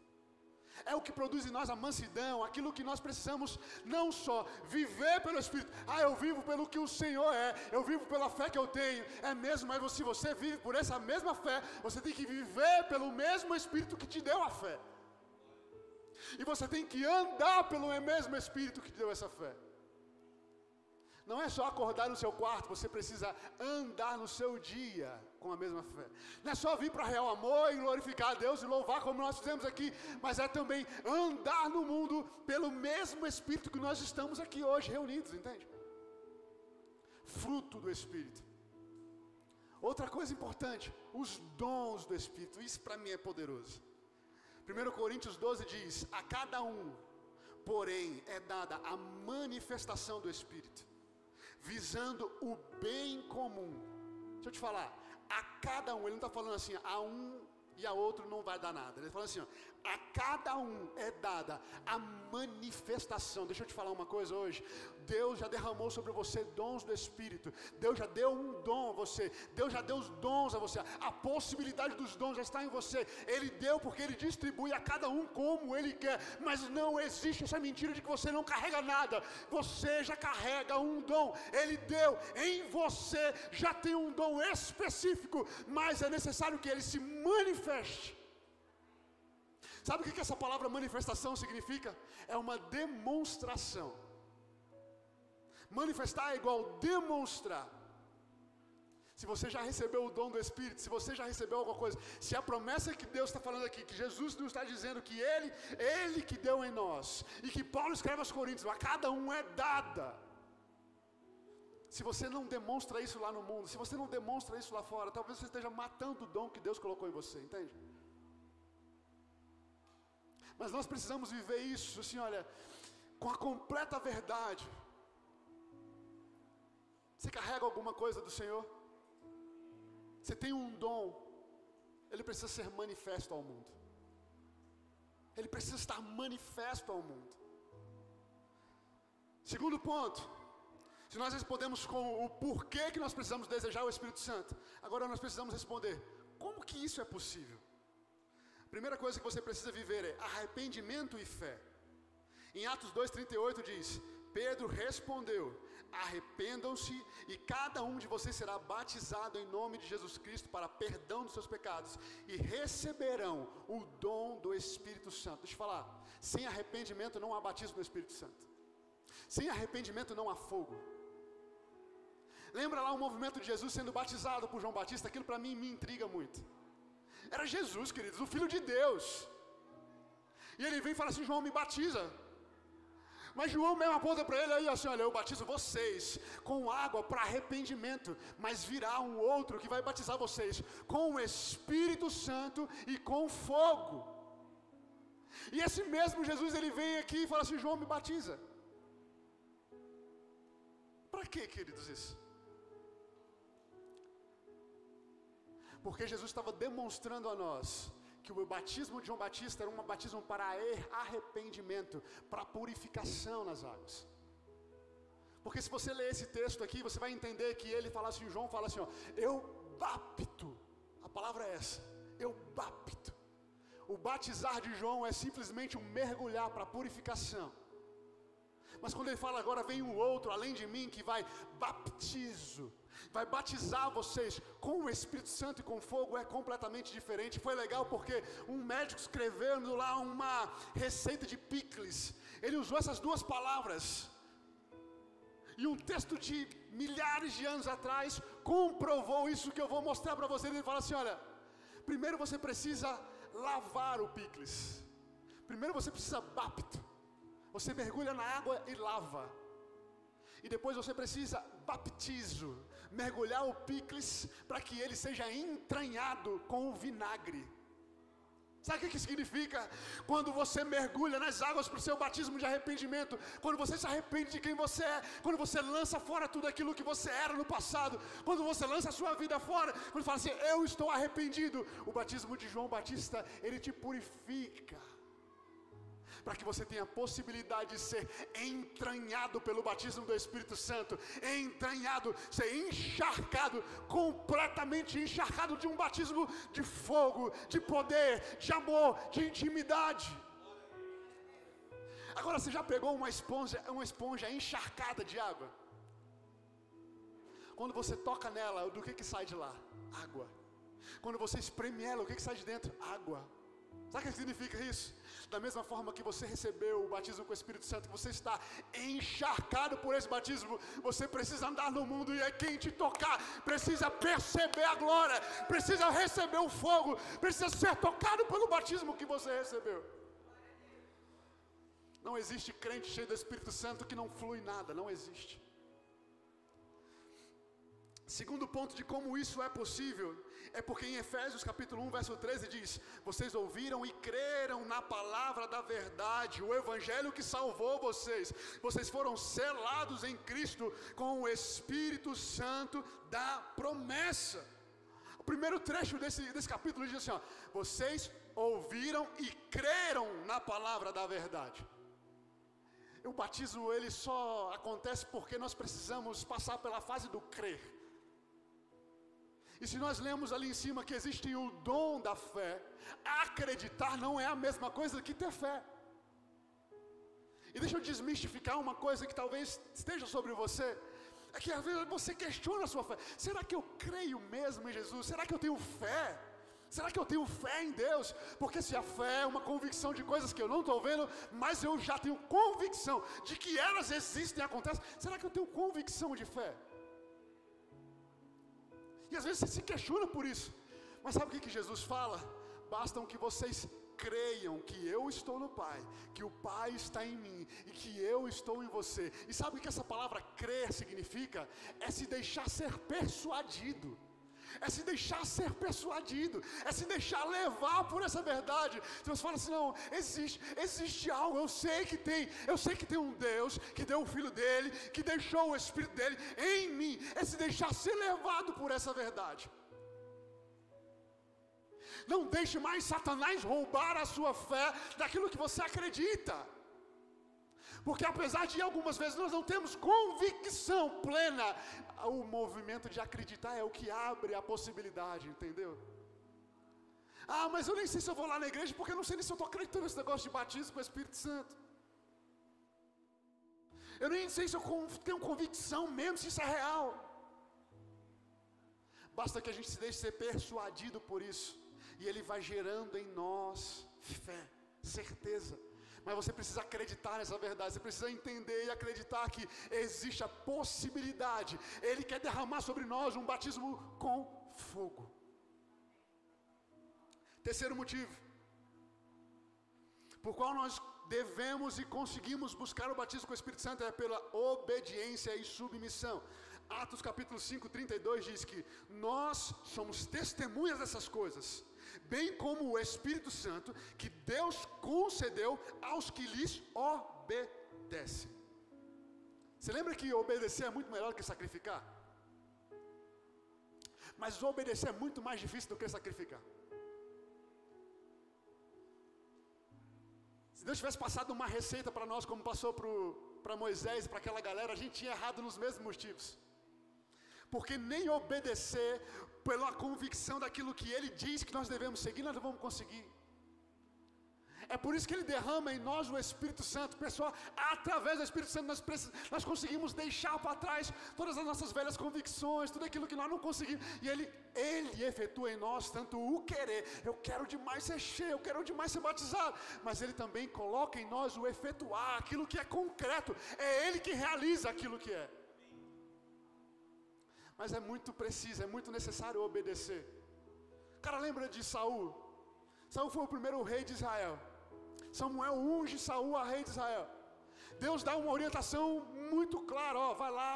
É o que produz em nós a mansidão, aquilo que nós precisamos não só viver pelo Espírito. Eu vivo pelo que o Senhor é, eu vivo pela fé que eu tenho. É mesmo, mas se você vive por essa mesma fé, você tem que viver pelo mesmo Espírito que te deu a fé. E você tem que andar pelo mesmo Espírito que te deu essa fé. Não é só acordar no seu quarto, você precisa andar no seu dia com a mesma fé. Não é só vir para Real Amor e glorificar a Deus e louvar como nós fizemos aqui, mas é também andar no mundo pelo mesmo Espírito que nós estamos aqui hoje reunidos, entende? Fruto do Espírito. Outra coisa importante, os dons do Espírito. Isso para mim é poderoso. 1 Coríntios 12 diz, a cada um, porém, é dada a manifestação do Espírito, visando o bem comum. Deixa eu te falar, a cada um, ele não está falando assim, a um e a outro não vai dar nada. Ele fala assim, ó, a cada um é dada a manifestação. Deixa eu te falar uma coisa hoje. Deus já derramou sobre você dons do Espírito. Deus já deu um dom a você. Deus já deu os dons a você. A possibilidade dos dons já está em você. Ele deu porque Ele distribui a cada um como Ele quer. Mas não existe essa mentira de que você não carrega nada. Você já carrega um dom. Ele deu. Em você já tem um dom específico. Mas é necessário que Ele se manifeste. Sabe o que essa palavra manifestação significa? É uma demonstração. Manifestar é igual demonstrar. Se você já recebeu o dom do Espírito, se você já recebeu alguma coisa, se a promessa que Deus está falando aqui, que Jesus nos está dizendo que Ele que deu em nós, e que Paulo escreve aos Coríntios, a cada um é dada. se você não demonstra isso lá no mundo, se você não demonstra isso lá fora, talvez você esteja matando o dom que Deus colocou em você, entende? Mas nós precisamos viver isso, assim, olha, com a completa verdade. Você carrega alguma coisa do Senhor? Você tem um dom, ele precisa ser manifesto ao mundo. Ele precisa estar manifesto ao mundo. Segundo ponto, se nós respondemos com o porquê que nós precisamos desejar o Espírito Santo, agora nós precisamos responder, como que isso é possível? A primeira coisa que você precisa viver é arrependimento e fé. Em Atos 2,38 diz, Pedro respondeu, arrependam-se e cada um de vocês será batizado em nome de Jesus Cristo para perdão dos seus pecados e receberão o dom do Espírito Santo. Deixa eu falar, sem arrependimento não há batismo do Espírito Santo. Sem arrependimento não há fogo. Lembra lá o movimento de Jesus sendo batizado por João Batista? Aquilo para mim me intriga muito. Era Jesus, queridos, o Filho de Deus. E ele vem e fala assim, João, me batiza. Mas João mesmo aponta para ele aí assim, olha, eu batizo vocês com água para arrependimento, mas virá um outro que vai batizar vocês com o Espírito Santo e com fogo. E esse mesmo Jesus, ele vem aqui e fala assim, João, me batiza. Para quê, queridos, isso? Porque Jesus estava demonstrando a nós que o batismo de João Batista era um batismo para arrependimento, para purificação nas águas. Porque se você ler esse texto aqui, você vai entender que ele fala assim, João fala assim, ó, eu bapto, a palavra é essa, eu bapto. O batizar de João é simplesmente um mergulhar para purificação. Mas quando ele fala agora vem um outro além de mim que vai baptizo, vai batizar vocês com o Espírito Santo e com fogo, é completamente diferente. Foi legal porque um médico escrevendo lá uma receita de picles, ele usou essas duas palavras. E um texto de milhares de anos atrás comprovou isso que eu vou mostrar para vocês. Ele fala assim, olha, primeiro você precisa lavar o picles. Primeiro você precisa bapto. Você mergulha na água e lava. E depois você precisa baptizo, mergulhar o picles para que ele seja entranhado com o vinagre. Sabe o que significa? Quando você mergulha nas águas para o seu batismo de arrependimento, quando você se arrepende de quem você é, quando você lança fora tudo aquilo que você era no passado, quando você lança a sua vida fora, quando fala assim, eu estou arrependido, o batismo de João Batista, ele te purifica. Para que você tenha a possibilidade de ser entranhado pelo batismo do Espírito Santo, entranhado, ser encharcado, completamente encharcado de um batismo de fogo, de poder, de amor, de intimidade. Agora você já pegou uma esponja encharcada de água? Quando você toca nela, do que sai de lá? Água. Quando você espreme ela, o que sai de dentro? Água. Sabe o que significa isso? Da mesma forma que você recebeu o batismo com o Espírito Santo, que você está encharcado por esse batismo, você precisa andar no mundo e quem te tocar precisa perceber a glória, precisa receber o fogo, precisa ser tocado pelo batismo que você recebeu. Não existe crente cheio do Espírito Santo que não flui nada, não existe. Segundo ponto de como isso é possível, é porque em Efésios capítulo 1, verso 13 diz, vocês ouviram e creram na palavra da verdade, o evangelho que salvou vocês, vocês foram selados em Cristo com o Espírito Santo da promessa. O primeiro trecho desse capítulo diz assim, ó, vocês ouviram e creram na palavra da verdade. O batismo ele só acontece porque nós precisamos passar pela fase do crer. E se nós lemos ali em cima que existe o dom da fé, acreditar não é a mesma coisa que ter fé. E deixa eu desmistificar uma coisa que talvez esteja sobre você, é que às vezes você questiona a sua fé. Será que eu creio mesmo em Jesus? Será que eu tenho fé? Será que eu tenho fé em Deus? Porque se a fé é uma convicção de coisas que eu não estou vendo, mas eu já tenho convicção de que elas existem e acontecem, será que eu tenho convicção de fé? E às vezes você se questiona por isso. Mas sabe o que Jesus fala? Bastam que vocês creiam que eu estou no Pai, que o Pai está em mim e que eu estou em você. E sabe o que essa palavra crer significa? É se deixar ser persuadido. É se deixar ser persuadido, é se deixar levar por essa verdade. Se você fala assim, não, existe algo, eu sei que tem um Deus que deu o Filho dele, que deixou o Espírito dele em mim. É se deixar ser levado por essa verdade. Não deixe mais Satanás roubar a sua fé daquilo que você acredita. Porque apesar de algumas vezes nós não temos convicção plena, o movimento de acreditar é o que abre a possibilidade, entendeu? Ah, mas eu nem sei se eu vou lá na igreja, porque eu não sei nem se eu estou acreditando nesse negócio de batismo com o Espírito Santo. Eu nem sei se eu tenho convicção mesmo, se isso é real. Basta que a gente se deixe ser persuadido por isso, e ele vai gerando em nós fé, certeza. Mas você precisa acreditar nessa verdade, você precisa entender e acreditar que existe a possibilidade. Ele quer derramar sobre nós um batismo com fogo. Terceiro motivo, por qual nós devemos e conseguimos buscar o batismo com o Espírito Santo, é pela obediência e submissão. Atos capítulo 5, 32 diz que nós somos testemunhas dessas coisas, bem como o Espírito Santo que Deus concedeu aos que lhes obedecem. Você lembra que obedecer é muito melhor do que sacrificar? Mas obedecer é muito mais difícil do que sacrificar. Se Deus tivesse passado uma receita para nós, como passou para Moisés e para aquela galera, a gente tinha errado nos mesmos motivos. Porque nem obedecer pela convicção daquilo que Ele diz que nós devemos seguir, nós não vamos conseguir. É por isso que Ele derrama em nós o Espírito Santo. Pessoal, através do Espírito Santo nós conseguimos deixar para trás todas as nossas velhas convicções, tudo aquilo que nós não conseguimos. E Ele efetua em nós tanto o querer. Eu quero demais ser cheio, eu quero demais ser batizado. Mas Ele também coloca em nós o efetuar, aquilo que é concreto. É Ele que realiza aquilo que é. Mas é muito preciso, é muito necessário obedecer. Cara, lembra de Saul? Saul foi o primeiro rei de Israel. Samuel unge Saul a rei de Israel. Deus dá uma orientação muito clara, ó, vai lá,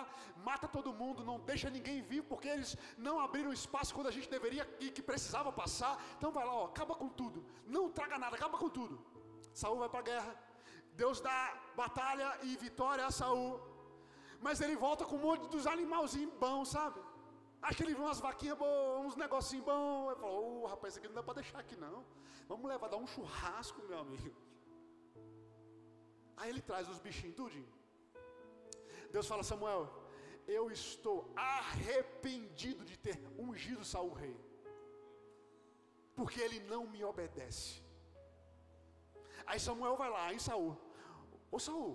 mata todo mundo, não deixa ninguém vir, porque eles não abriram espaço quando a gente deveria e que precisava passar. Então vai lá, ó, acaba com tudo, não traga nada, acaba com tudo. Saul vai para a guerra, Deus dá batalha e vitória a Saul, mas ele volta com um monte dos animalzinhos bons, sabe? Acho que ele viu umas vaquinhas boas, uns negocinhos bons. Ele falou, rapaz, isso aqui não dá para deixar aqui não. Vamos levar, dar um churrasco, meu amigo. Aí ele traz os bichinhos, tudinho. Deus fala, Samuel, eu estou arrependido de ter ungido Saul rei, porque ele não me obedece. Aí Samuel vai lá em Saul. Ô Saul,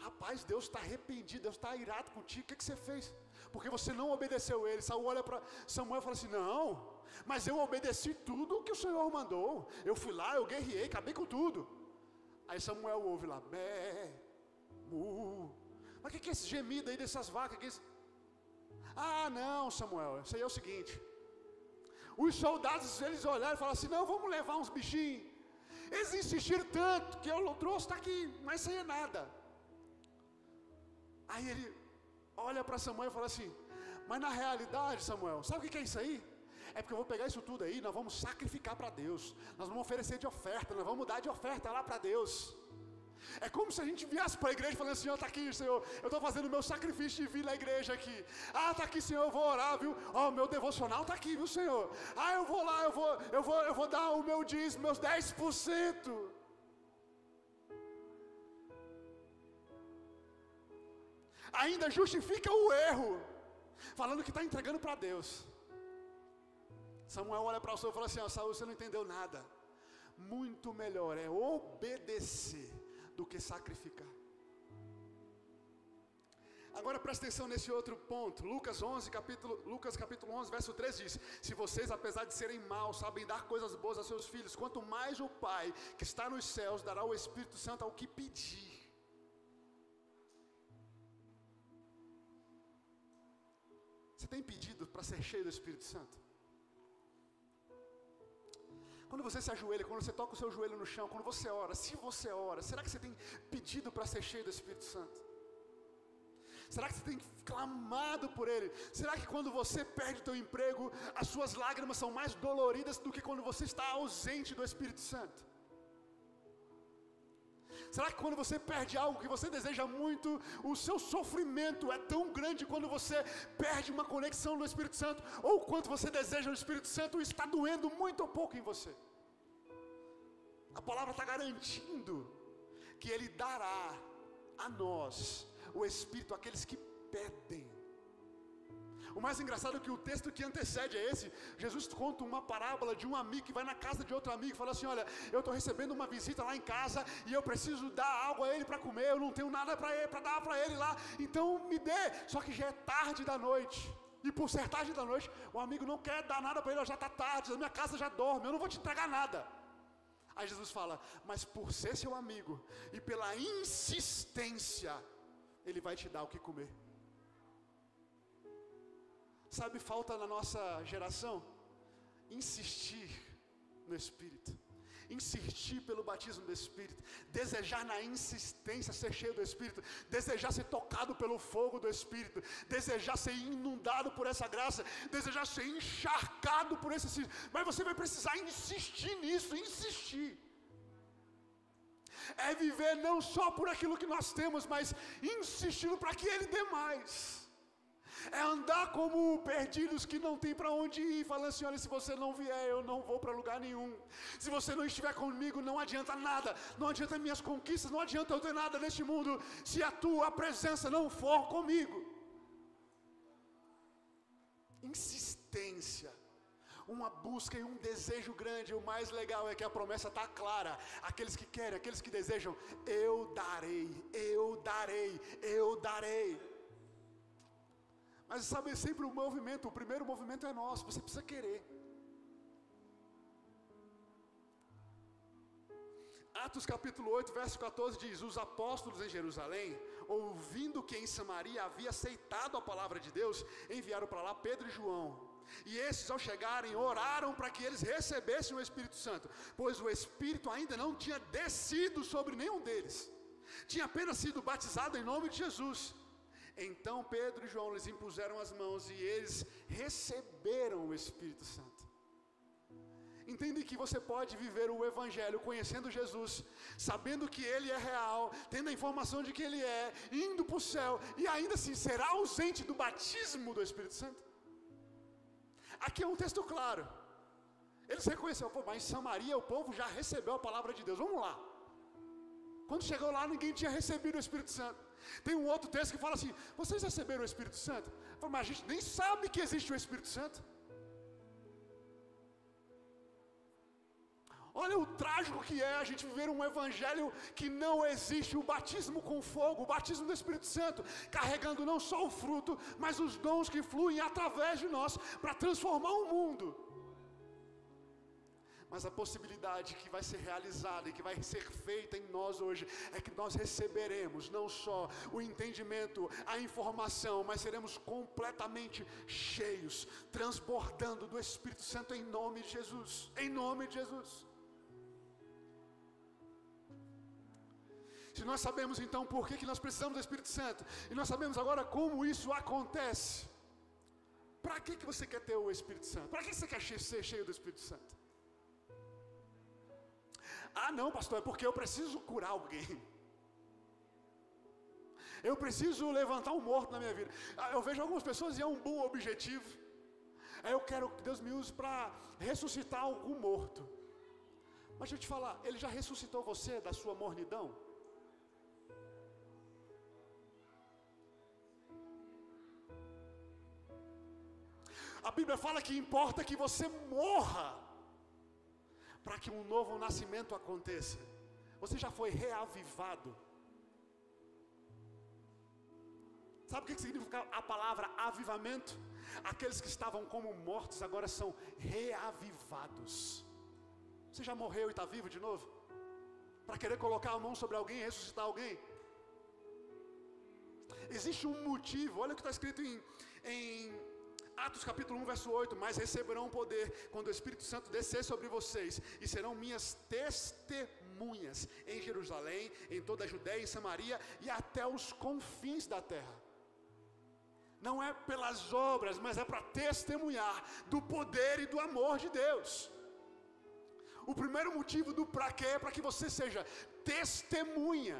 rapaz, Deus está arrependido, Deus está irado contigo, o que você fez? Porque você não obedeceu ele. Saul olha para Samuel e fala assim, não, mas eu obedeci tudo o que o Senhor mandou. Eu fui lá, eu guerriei, acabei com tudo. Aí Samuel ouve lá, bé, mu. Mas o que é esse gemido aí dessas vacas? Ah, não, Samuel, isso aí é o seguinte. Os soldados, eles olharam e falaram assim, não, vamos levar uns bichinhos. Eles insistiram tanto que eu trouxe, está aqui, mas isso aí é nada. Aí ele olha para Samuel e fala assim, mas na realidade, Samuel, sabe o que é isso aí? É porque eu vou pegar isso tudo aí, nós vamos sacrificar para Deus, nós vamos oferecer de oferta, nós vamos dar de oferta lá para Deus. É como se a gente viesse para a igreja falando assim, ó, tá aqui, Senhor, eu estou fazendo o meu sacrifício de vir na igreja aqui. Ah, tá aqui, Senhor, eu vou orar, viu? Ó, o meu devocional tá aqui, viu, Senhor? Ah, eu vou lá, eu vou dar o meu dízimo, meus 10%. Ainda justifica o erro, falando que está entregando para Deus. Samuel olha para o Saul e fala assim, ó, Saul, você não entendeu nada. Muito melhor é obedecer do que sacrificar. Agora presta atenção nesse outro ponto. Lucas capítulo 11, verso 3 diz, se vocês, apesar de serem maus, sabem dar coisas boas a seus filhos, quanto mais o Pai que está nos céus dará o Espírito Santo ao que pedir. Você tem pedido para ser cheio do Espírito Santo? Quando você se ajoelha, quando você toca o seu joelho no chão, quando você ora, se você ora, será que você tem pedido para ser cheio do Espírito Santo? Será que você tem clamado por Ele? Será que quando você perde o teu emprego, as suas lágrimas são mais doloridas do que quando você está ausente do Espírito Santo? Será que quando você perde algo que você deseja muito, o seu sofrimento é tão grande quando você perde uma conexão no Espírito Santo? Ou quando você deseja o Espírito Santo, está doendo muito ou pouco em você? A palavra está garantindo que Ele dará a nós o Espírito àqueles que pedem. O mais engraçado é que o texto que antecede é esse. Jesus conta uma parábola de um amigo que vai na casa de outro amigo e fala assim: olha, eu estou recebendo uma visita lá em casa e eu preciso dar algo a ele para comer, eu não tenho nada para dar para ele lá, então me dê. Só que já é tarde da noite, e por ser tarde da noite, o amigo não quer dar nada para ele, já está tarde, a minha casa já dorme, eu não vou te entregar nada. Aí Jesus fala: mas por ser seu amigo e pela insistência, Ele vai te dar o que comer. Sabe, falta na nossa geração insistir no Espírito, insistir pelo batismo do Espírito, desejar na insistência ser cheio do Espírito, desejar ser tocado pelo fogo do Espírito, desejar ser inundado por essa graça, desejar ser encharcado por esse Espírito. Mas você vai precisar insistir nisso, insistir. É viver não só por aquilo que nós temos, mas insistindo para que Ele dê mais. É andar como perdidos que não tem para onde ir, falando assim: olha, se você não vier, eu não vou para lugar nenhum. Se você não estiver comigo, não adianta nada, não adianta minhas conquistas, não adianta eu ter nada neste mundo, se a tua presença não for comigo. Insistência, uma busca e um desejo grande. O mais legal é que a promessa está clara: aqueles que querem, aqueles que desejam, eu darei, eu darei, eu darei. Mas sabe, sempre o movimento, o primeiro movimento é nosso, você precisa querer. Atos capítulo 8, verso 14 diz: os apóstolos em Jerusalém, ouvindo que em Samaria havia aceitado a palavra de Deus, enviaram para lá Pedro e João. E esses, ao chegarem, oraram para que eles recebessem o Espírito Santo, pois o Espírito ainda não tinha descido sobre nenhum deles, tinha apenas sido batizado em nome de Jesus. Então Pedro e João lhes impuseram as mãos e eles receberam o Espírito Santo. Entende que você pode viver o Evangelho conhecendo Jesus, sabendo que Ele é real, tendo a informação de que Ele é, indo para o céu, e ainda assim será ausente do batismo do Espírito Santo? Aqui é um texto claro. Eles reconheceram: pô, mas em Samaria o povo já recebeu a palavra de Deus, vamos lá. Quando chegou lá, ninguém tinha recebido o Espírito Santo. Tem um outro texto que fala assim: vocês receberam o Espírito Santo? Mas a gente nem sabe que existe o Espírito Santo. Olha o trágico que é a gente viver um evangelho que não existe o batismo com fogo, o batismo do Espírito Santo, carregando não só o fruto, mas os dons que fluem através de nós para transformar o mundo. Mas a possibilidade que vai ser realizada e que vai ser feita em nós hoje é que nós receberemos não só o entendimento, a informação, mas seremos completamente cheios, transbordando do Espírito Santo em nome de Jesus. Em nome de Jesus. Se nós sabemos então por que nós precisamos do Espírito Santo, e nós sabemos agora como isso acontece, para que você quer ter o Espírito Santo? Para que você quer ser cheio do Espírito Santo? Ah não, pastor, é porque eu preciso curar alguém, eu preciso levantar um morto na minha vida. Eu vejo algumas pessoas e é um bom objetivo: eu quero que Deus me use para ressuscitar algum morto. Mas deixa eu te falar, Ele já ressuscitou você da sua mornidão? A Bíblia fala que importa que você morra para que um novo nascimento aconteça. Você já foi reavivado. Sabe o que significa a palavra avivamento? Aqueles que estavam como mortos agora são reavivados. Você já morreu e está vivo de novo? Para querer colocar a mão sobre alguém e ressuscitar alguém? Existe um motivo. Olha o que está escrito em Atos capítulo 1, verso 8, mas receberão poder quando o Espírito Santo descer sobre vocês, e serão minhas testemunhas em Jerusalém, em toda a Judéia e Samaria, e até os confins da terra. Não é pelas obras, mas é para testemunhar do poder e do amor de Deus. O primeiro motivo do pra quê é para que você seja testemunha.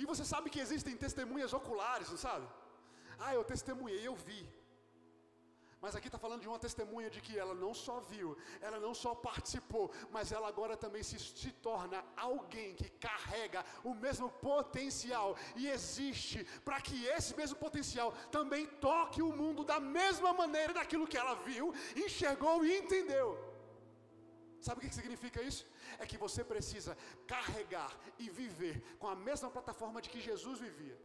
E você sabe que existem testemunhas oculares, não sabe? Ah, eu testemunhei, eu vi. Mas aqui está falando de uma testemunha de que ela não só viu, ela não só participou, mas ela agora também se torna alguém que carrega o mesmo potencial e existe para que esse mesmo potencial também toque o mundo da mesma maneira daquilo que ela viu, enxergou e entendeu. Sabe o que significa isso? É que você precisa carregar e viver com a mesma plataforma de que Jesus vivia.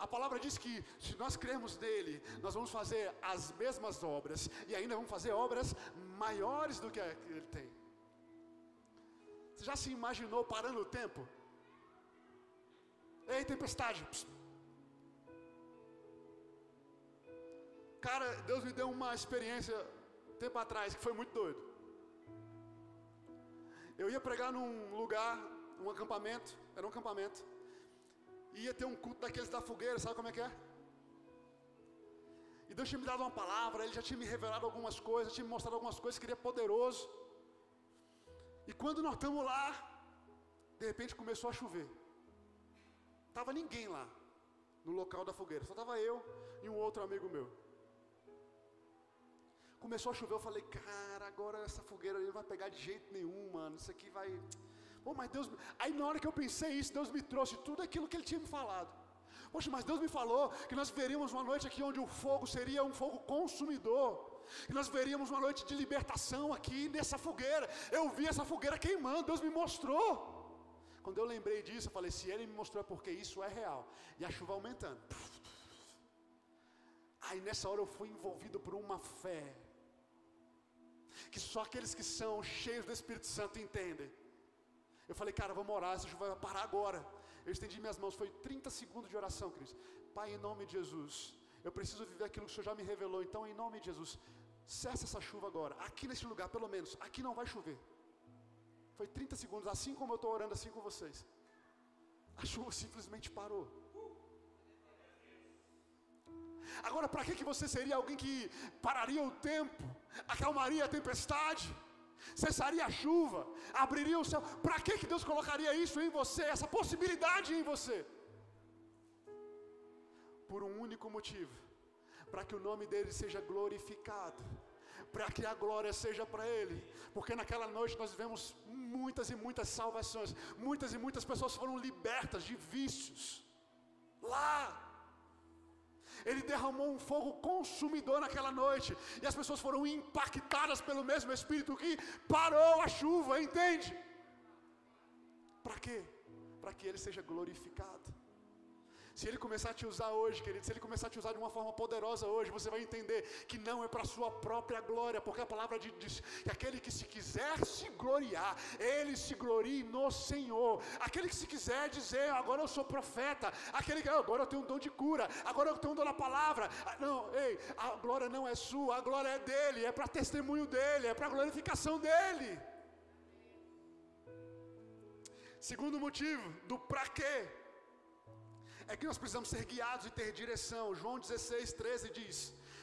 A palavra diz que se nós crermos nele, nós vamos fazer as mesmas obras e ainda vamos fazer obras maiores do que ele tem. Você já se imaginou parando o tempo? Ei, tempestade! Psst. Cara, Deus me deu uma experiência tempo atrás que foi muito doido. Eu ia pregar num lugar, um acampamento, era um acampamento. Ia ter um culto daqueles da fogueira, sabe como é que é? E Deus tinha me dado uma palavra, Ele já tinha me revelado algumas coisas, tinha me mostrado algumas coisas que Ele é poderoso. E quando nós estamos lá, de repente começou a chover. Estava ninguém lá, no local da fogueira, só estava eu e um outro amigo meu. Começou a chover, eu falei, cara, agora essa fogueira aí não vai pegar de jeito nenhum, mano, isso aqui vai... Pô, mas Deus... Aí na hora que eu pensei isso, Deus me trouxe tudo aquilo que Ele tinha me falado. Poxa, mas Deus me falou que nós veríamos uma noite aqui onde o fogo seria um fogo consumidor. Que nós veríamos uma noite de libertação aqui nessa fogueira. Eu vi essa fogueira queimando, Deus me mostrou. Quando eu lembrei disso, eu falei, se Ele me mostrou é porque isso é real. E a chuva aumentando. Aí nessa hora eu fui envolvido por uma fé que só aqueles que são cheios do Espírito Santo entendem. Eu falei, cara, vamos orar, essa chuva vai parar agora. Eu estendi minhas mãos, foi 30 segundos de oração, Cristo. Pai, em nome de Jesus, eu preciso viver aquilo que o Senhor já me revelou. Então, em nome de Jesus, cessa essa chuva agora. Aqui nesse lugar, pelo menos, aqui não vai chover. Foi 30 segundos, assim como eu estou orando assim com vocês. A chuva simplesmente parou. Agora, para que você seria alguém que pararia o tempo, acalmaria a tempestade, cessaria a chuva, abriria o céu? Para que Deus colocaria isso em você, essa possibilidade em você? Por um único motivo: para que o nome dele seja glorificado, para que a glória seja para ele. Porque naquela noite nós vivemos muitas e muitas salvações, muitas e muitas pessoas foram libertas de vícios. Lá Ele derramou um fogo consumidor naquela noite, e as pessoas foram impactadas pelo mesmo Espírito que parou a chuva, entende? Para quê? Para que Ele seja glorificado. Se Ele começar a te usar hoje, querido, se Ele começar a te usar de uma forma poderosa hoje, você vai entender que não é para a sua própria glória, porque a palavra diz que aquele que se quiser se gloriar, ele se glorie no Senhor. Aquele que se quiser dizer, agora eu sou profeta, aquele que agora eu tenho um dom de cura, agora eu tenho um dom da palavra. Não, ei, a glória não é sua, a glória é dele, é para testemunho dele, é para glorificação dele. Segundo motivo do pra quê é que nós precisamos ser guiados e ter direção. João 16:13 diz: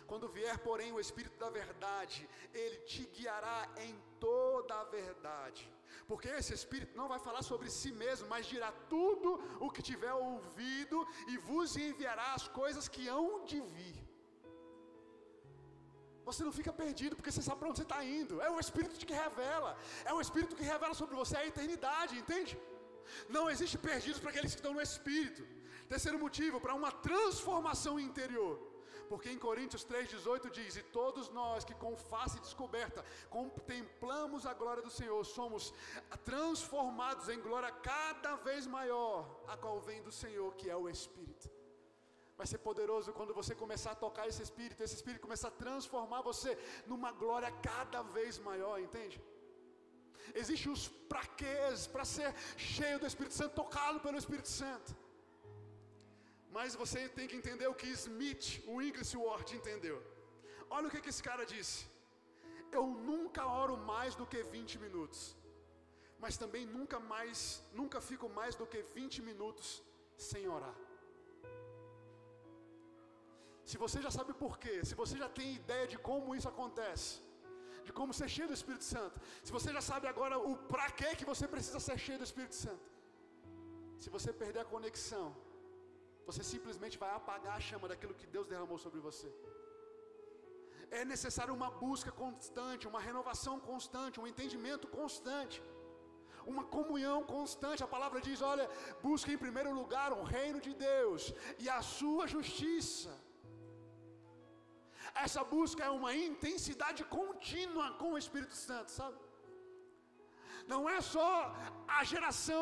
quando vier, porém, o Espírito da verdade, Ele te guiará em toda a verdade. Porque esse Espírito não vai falar sobre si mesmo, mas dirá tudo o que tiver ouvido e vos enviará as coisas que hão de vir. Você não fica perdido, porque você sabe para onde você está indo. É o Espírito que revela. É o Espírito que revela sobre você a eternidade, entende? Não existe perdidos para aqueles que estão no Espírito. Terceiro motivo, para uma transformação interior. Porque em Coríntios 3:18 diz: e todos nós que com face descoberta contemplamos a glória do Senhor, somos transformados em glória cada vez maior, a qual vem do Senhor, que é o Espírito. Vai ser poderoso quando você começar a tocar esse Espírito começar a transformar você numa glória cada vez maior, entende? Existem os praquês para ser cheio do Espírito Santo, tocado pelo Espírito Santo. Mas você tem que entender o que Smith, o Wigglesworth, entendeu. Olha o que esse cara disse. Eu nunca oro mais do que 20 minutos. Mas também nunca fico mais do que 20 minutos sem orar. Se você já sabe por quê, se você já tem ideia de como isso acontece, de como ser cheio do Espírito Santo, se você já sabe agora o pra quê que você precisa ser cheio do Espírito Santo, se você perder a conexão, você simplesmente vai apagar a chama daquilo que Deus derramou sobre você. É necessário uma busca constante, uma renovação constante, um entendimento constante, uma comunhão constante. A palavra diz, olha, busque em primeiro lugar o reino de Deus e a sua justiça. Essa busca é uma intensidade contínua com o Espírito Santo, sabe? Não é só a geração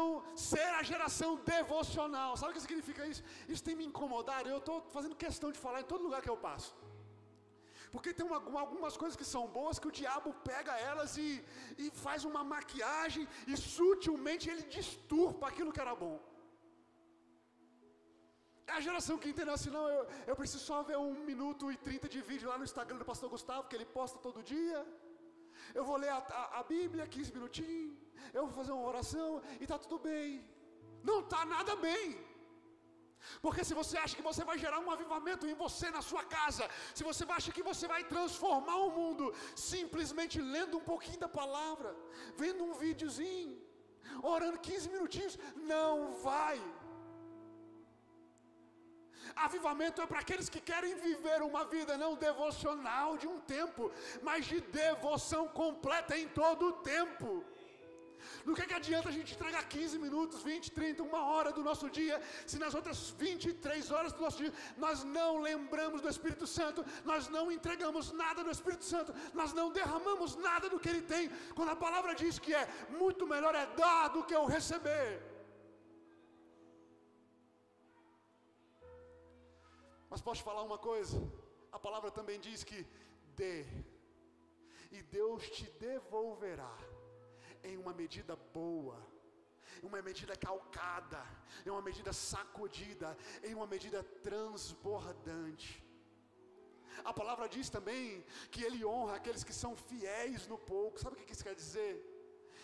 ser a geração devocional. Sabe o que significa isso? Isso tem me incomodado. Eu estou fazendo questão de falar em todo lugar que eu passo. Porque tem algumas coisas que são boas que o diabo pega elas e faz uma maquiagem e sutilmente ele disturpa aquilo que era bom. É a geração que entendeu assim, não, eu preciso só ver 1 minuto e 30 de vídeo lá no Instagram do pastor Gustavo, que ele posta todo dia. Eu vou ler a Bíblia 15 minutinhos, eu vou fazer uma oração e está tudo bem. Não está nada bem. Porque se você acha que você vai gerar um avivamento em você, na sua casa, se você acha que você vai transformar o mundo simplesmente lendo um pouquinho da palavra, vendo um videozinho, orando 15 minutinhos, não vai. Avivamento é para aqueles que querem viver uma vida não devocional de um tempo, mas de devoção completa em todo o tempo. No que adianta a gente entregar 15 minutos, 20, 30, 1 hora do nosso dia, se nas outras 23 horas do nosso dia nós não lembramos do Espírito Santo, nós não entregamos nada do Espírito Santo, nós não derramamos nada do que Ele tem, quando a palavra diz que é muito melhor é dar do que o receber. Mas posso te falar uma coisa? A palavra também diz que dê, e Deus te devolverá em uma medida boa, em uma medida calcada, em uma medida sacudida, em uma medida transbordante. A palavra diz também que Ele honra aqueles que são fiéis no pouco. Sabe o que isso quer dizer?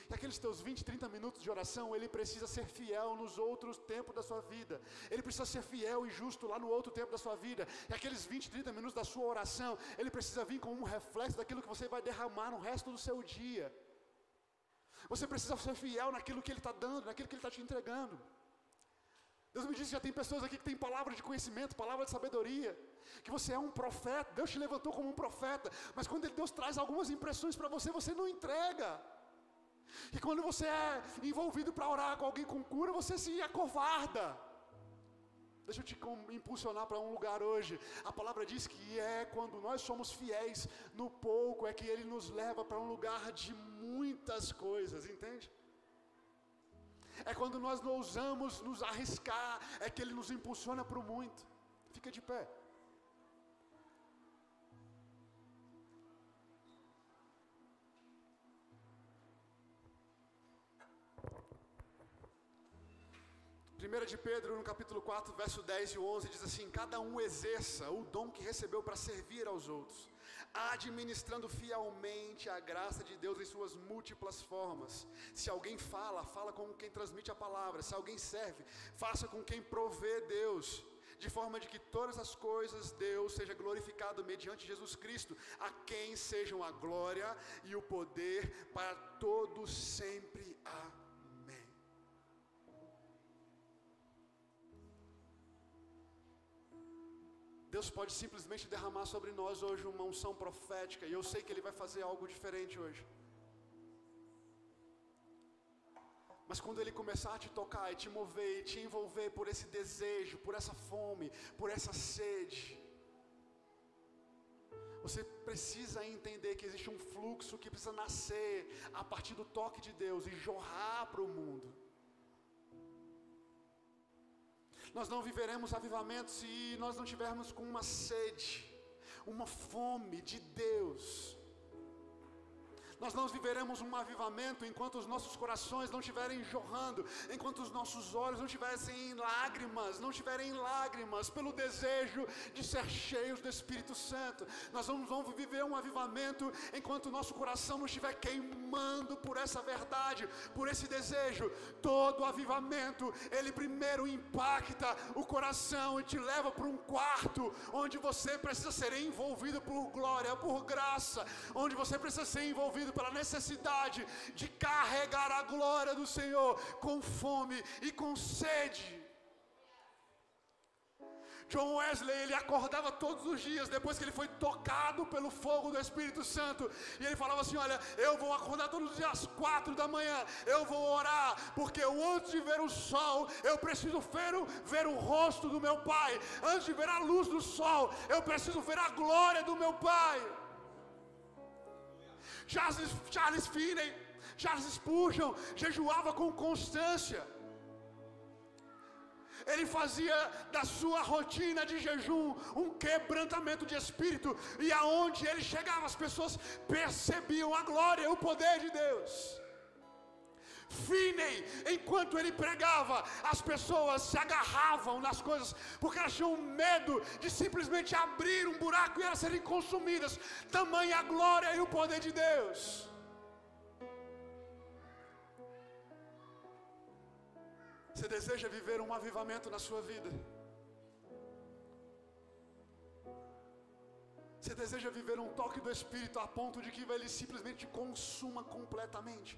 Que aqueles teus 20, 30 minutos de oração, ele precisa ser fiel nos outros tempos da sua vida. Ele precisa ser fiel e justo lá no outro tempo da sua vida. E aqueles 20, 30 minutos da sua oração, ele precisa vir como um reflexo daquilo que você vai derramar no resto do seu dia. Você precisa ser fiel naquilo que Ele está dando, naquilo que Ele está te entregando. Deus me disse, já tem pessoas aqui que têm palavra de conhecimento, palavra de sabedoria, que você é um profeta, Deus te levantou como um profeta, mas quando Deus traz algumas impressões para você, você não entrega. E quando você é envolvido para orar com alguém com cura, você se acovarda. Deixa eu te impulsionar para um lugar hoje. A palavra diz que é quando nós somos fiéis no pouco, é que Ele nos leva para um lugar de muitas coisas, entende? É quando nós não ousamos nos arriscar, é que Ele nos impulsiona para o muito. Fica de pé. Primeira de Pedro, no capítulo 4, verso 10 e 11, diz assim: cada um exerça o dom que recebeu para servir aos outros, administrando fielmente a graça de Deus em suas múltiplas formas. Se alguém fala, fala com quem transmite a palavra. Se alguém serve, faça com quem provê Deus, de forma de que todas as coisas Deus seja glorificado mediante Jesus Cristo, a quem sejam a glória e o poder para todos sempre. Amém. Deus pode simplesmente derramar sobre nós hoje uma unção profética, e eu sei que Ele vai fazer algo diferente hoje. Mas quando Ele começar a te tocar e te mover e te envolver por esse desejo, por essa fome, por essa sede, você precisa entender que existe um fluxo que precisa nascer a partir do toque de Deus e jorrar para o mundo. Nós não viveremos avivamento se nós não tivermos com uma sede, uma fome de Deus. Nós não viveremos um avivamento enquanto os nossos corações não estiverem jorrando, enquanto os nossos olhos não estiverem em lágrimas pelo desejo de ser cheios do Espírito Santo. Nós não vamos viver um avivamento enquanto o nosso coração não estiver queimando por essa verdade, por esse desejo. Todo avivamento, ele primeiro impacta o coração e te leva para um quarto onde você precisa ser envolvido por glória, por graça, onde você precisa ser envolvido pela necessidade de carregar a glória do Senhor com fome e com sede. John Wesley, ele acordava todos os dias, depois que ele foi tocado pelo fogo do Espírito Santo, e ele falava assim, olha, eu vou acordar todos os dias às 4 da manhã, eu vou orar, porque antes de ver o sol, eu preciso ver o rosto do meu Pai, antes de ver a luz do sol, eu preciso ver a glória do meu Pai. Charles Finney, Charles Spurgeon, jejuava com constância. Ele fazia da sua rotina de jejum um quebrantamento de espírito, e aonde ele chegava as pessoas percebiam a glória e o poder de Deus. Finney, enquanto ele pregava, as pessoas se agarravam nas coisas, porque elas tinham medo de simplesmente abrir um buraco e elas serem consumidas, tamanha a glória e o poder de Deus. Você deseja viver um avivamento na sua vida? Você deseja viver um toque do Espírito a ponto de que ele simplesmente te consuma completamente?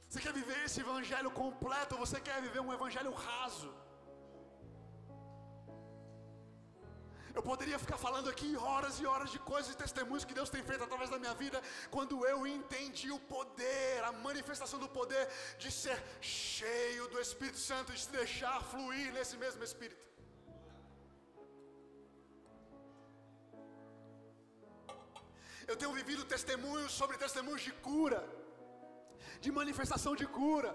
Você quer viver esse evangelho completo ou você quer viver um evangelho raso? Eu poderia ficar falando aqui horas e horas de coisas e testemunhos que Deus tem feito através da minha vida, quando eu entendi o poder, a manifestação do poder de ser cheio do Espírito Santo, de se deixar fluir nesse mesmo Espírito. Eu tenho vivido testemunhos sobre testemunhos de cura, de manifestação de cura.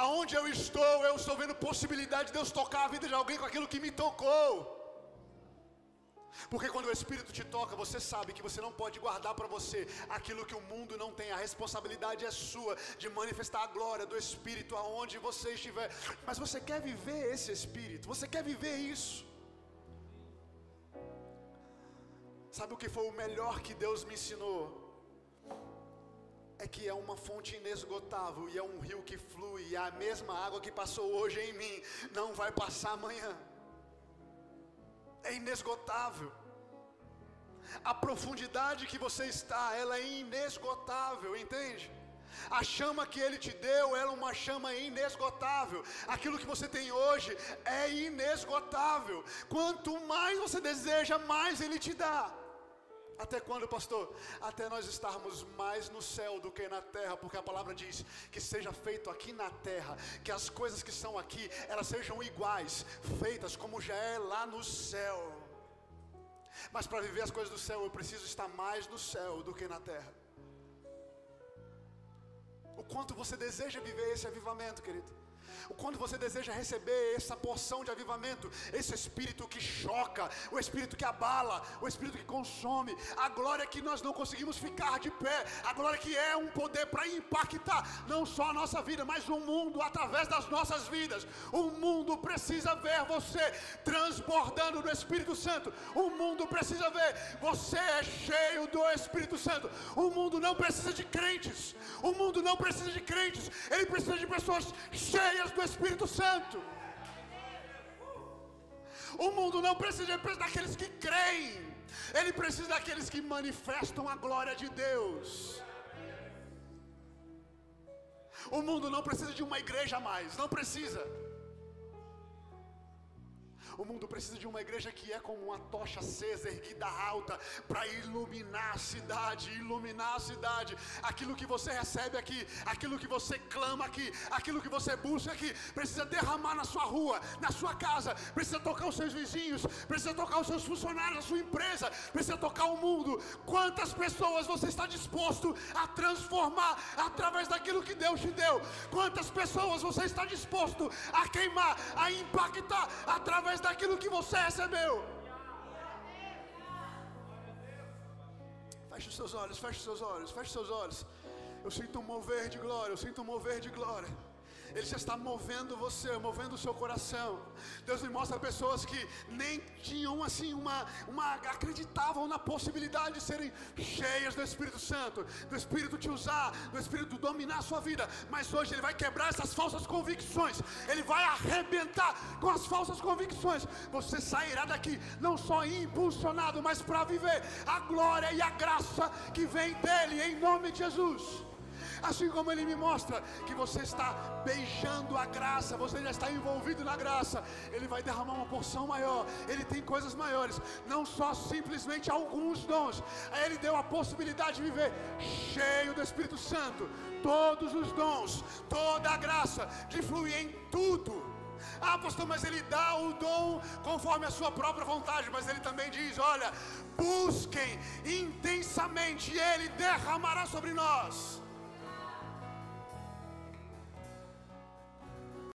Aonde eu estou vendo possibilidade de Deus tocar a vida de alguém com aquilo que me tocou. Porque quando o Espírito te toca, você sabe que você não pode guardar para você aquilo que o mundo não tem. A responsabilidade é sua de manifestar a glória do Espírito aonde você estiver. Mas você quer viver esse Espírito, você quer viver isso. Sabe o que foi o melhor que Deus me ensinou? É que é uma fonte inesgotável e é um rio que flui, e a mesma água que passou hoje em mim não vai passar amanhã. É inesgotável. A profundidade que você está, ela é inesgotável, entende? A chama que Ele te deu, ela é uma chama inesgotável. Aquilo que você tem hoje é inesgotável. Quanto mais você deseja, mais Ele te dá. Até quando, pastor? Até nós estarmos mais no céu do que na terra, porque a palavra diz que seja feito aqui na terra, que as coisas que são aqui, elas sejam iguais, feitas como já é lá no céu. Mas para viver as coisas do céu, eu preciso estar mais no céu do que na terra. O quanto você deseja viver esse avivamento, querido? O quanto você deseja receber essa porção de avivamento, esse Espírito que choca, o Espírito que abala, o Espírito que consome, a glória que nós não conseguimos ficar de pé, a glória que é um poder para impactar não só a nossa vida, mas o mundo através das nossas vidas. O mundo precisa ver você transbordando do Espírito Santo, o mundo precisa ver você é cheio do Espírito Santo. O mundo não precisa de crentes, o mundo não precisa de crentes, ele precisa de pessoas cheias do Espírito Santo. O mundo não precisa daqueles que creem, ele precisa daqueles que manifestam a glória de Deus. O mundo não precisa de uma igreja a mais, não precisa. O mundo precisa de uma igreja que é como uma tocha acesa, erguida alta, para iluminar a cidade, iluminar a cidade. Aquilo que você recebe aqui, aquilo que você clama aqui, aquilo que você busca aqui, precisa derramar na sua rua, na sua casa, precisa tocar os seus vizinhos, precisa tocar os seus funcionários, a sua empresa, precisa tocar o mundo. Quantas pessoas você está disposto a transformar através daquilo que Deus te deu? Quantas pessoas você está disposto a queimar, a impactar através daquilo que você recebeu? Feche os seus olhos, feche os seus olhos, feche os seus olhos. Eu sinto um mover de glória, eu sinto um mover de glória. Ele já está movendo você, movendo o seu coração. Deus me mostra pessoas que nem tinham assim acreditavam na possibilidade de serem cheias do Espírito Santo, do Espírito te usar, do Espírito dominar a sua vida. Mas hoje Ele vai quebrar essas falsas convicções. Ele vai arrebentar com as falsas convicções. Você sairá daqui não só impulsionado, mas para viver a glória e a graça que vem dEle, em nome de Jesus. Assim como Ele me mostra que você está beijando a graça, você já está envolvido na graça, Ele vai derramar uma porção maior. Ele tem coisas maiores, não só simplesmente alguns dons. Aí Ele deu a possibilidade de viver cheio do Espírito Santo, todos os dons, toda a graça, de fluir em tudo. Ah, pastor, mas Ele dá o dom conforme a sua própria vontade. Mas Ele também diz, olha, busquem intensamente e Ele derramará sobre nós.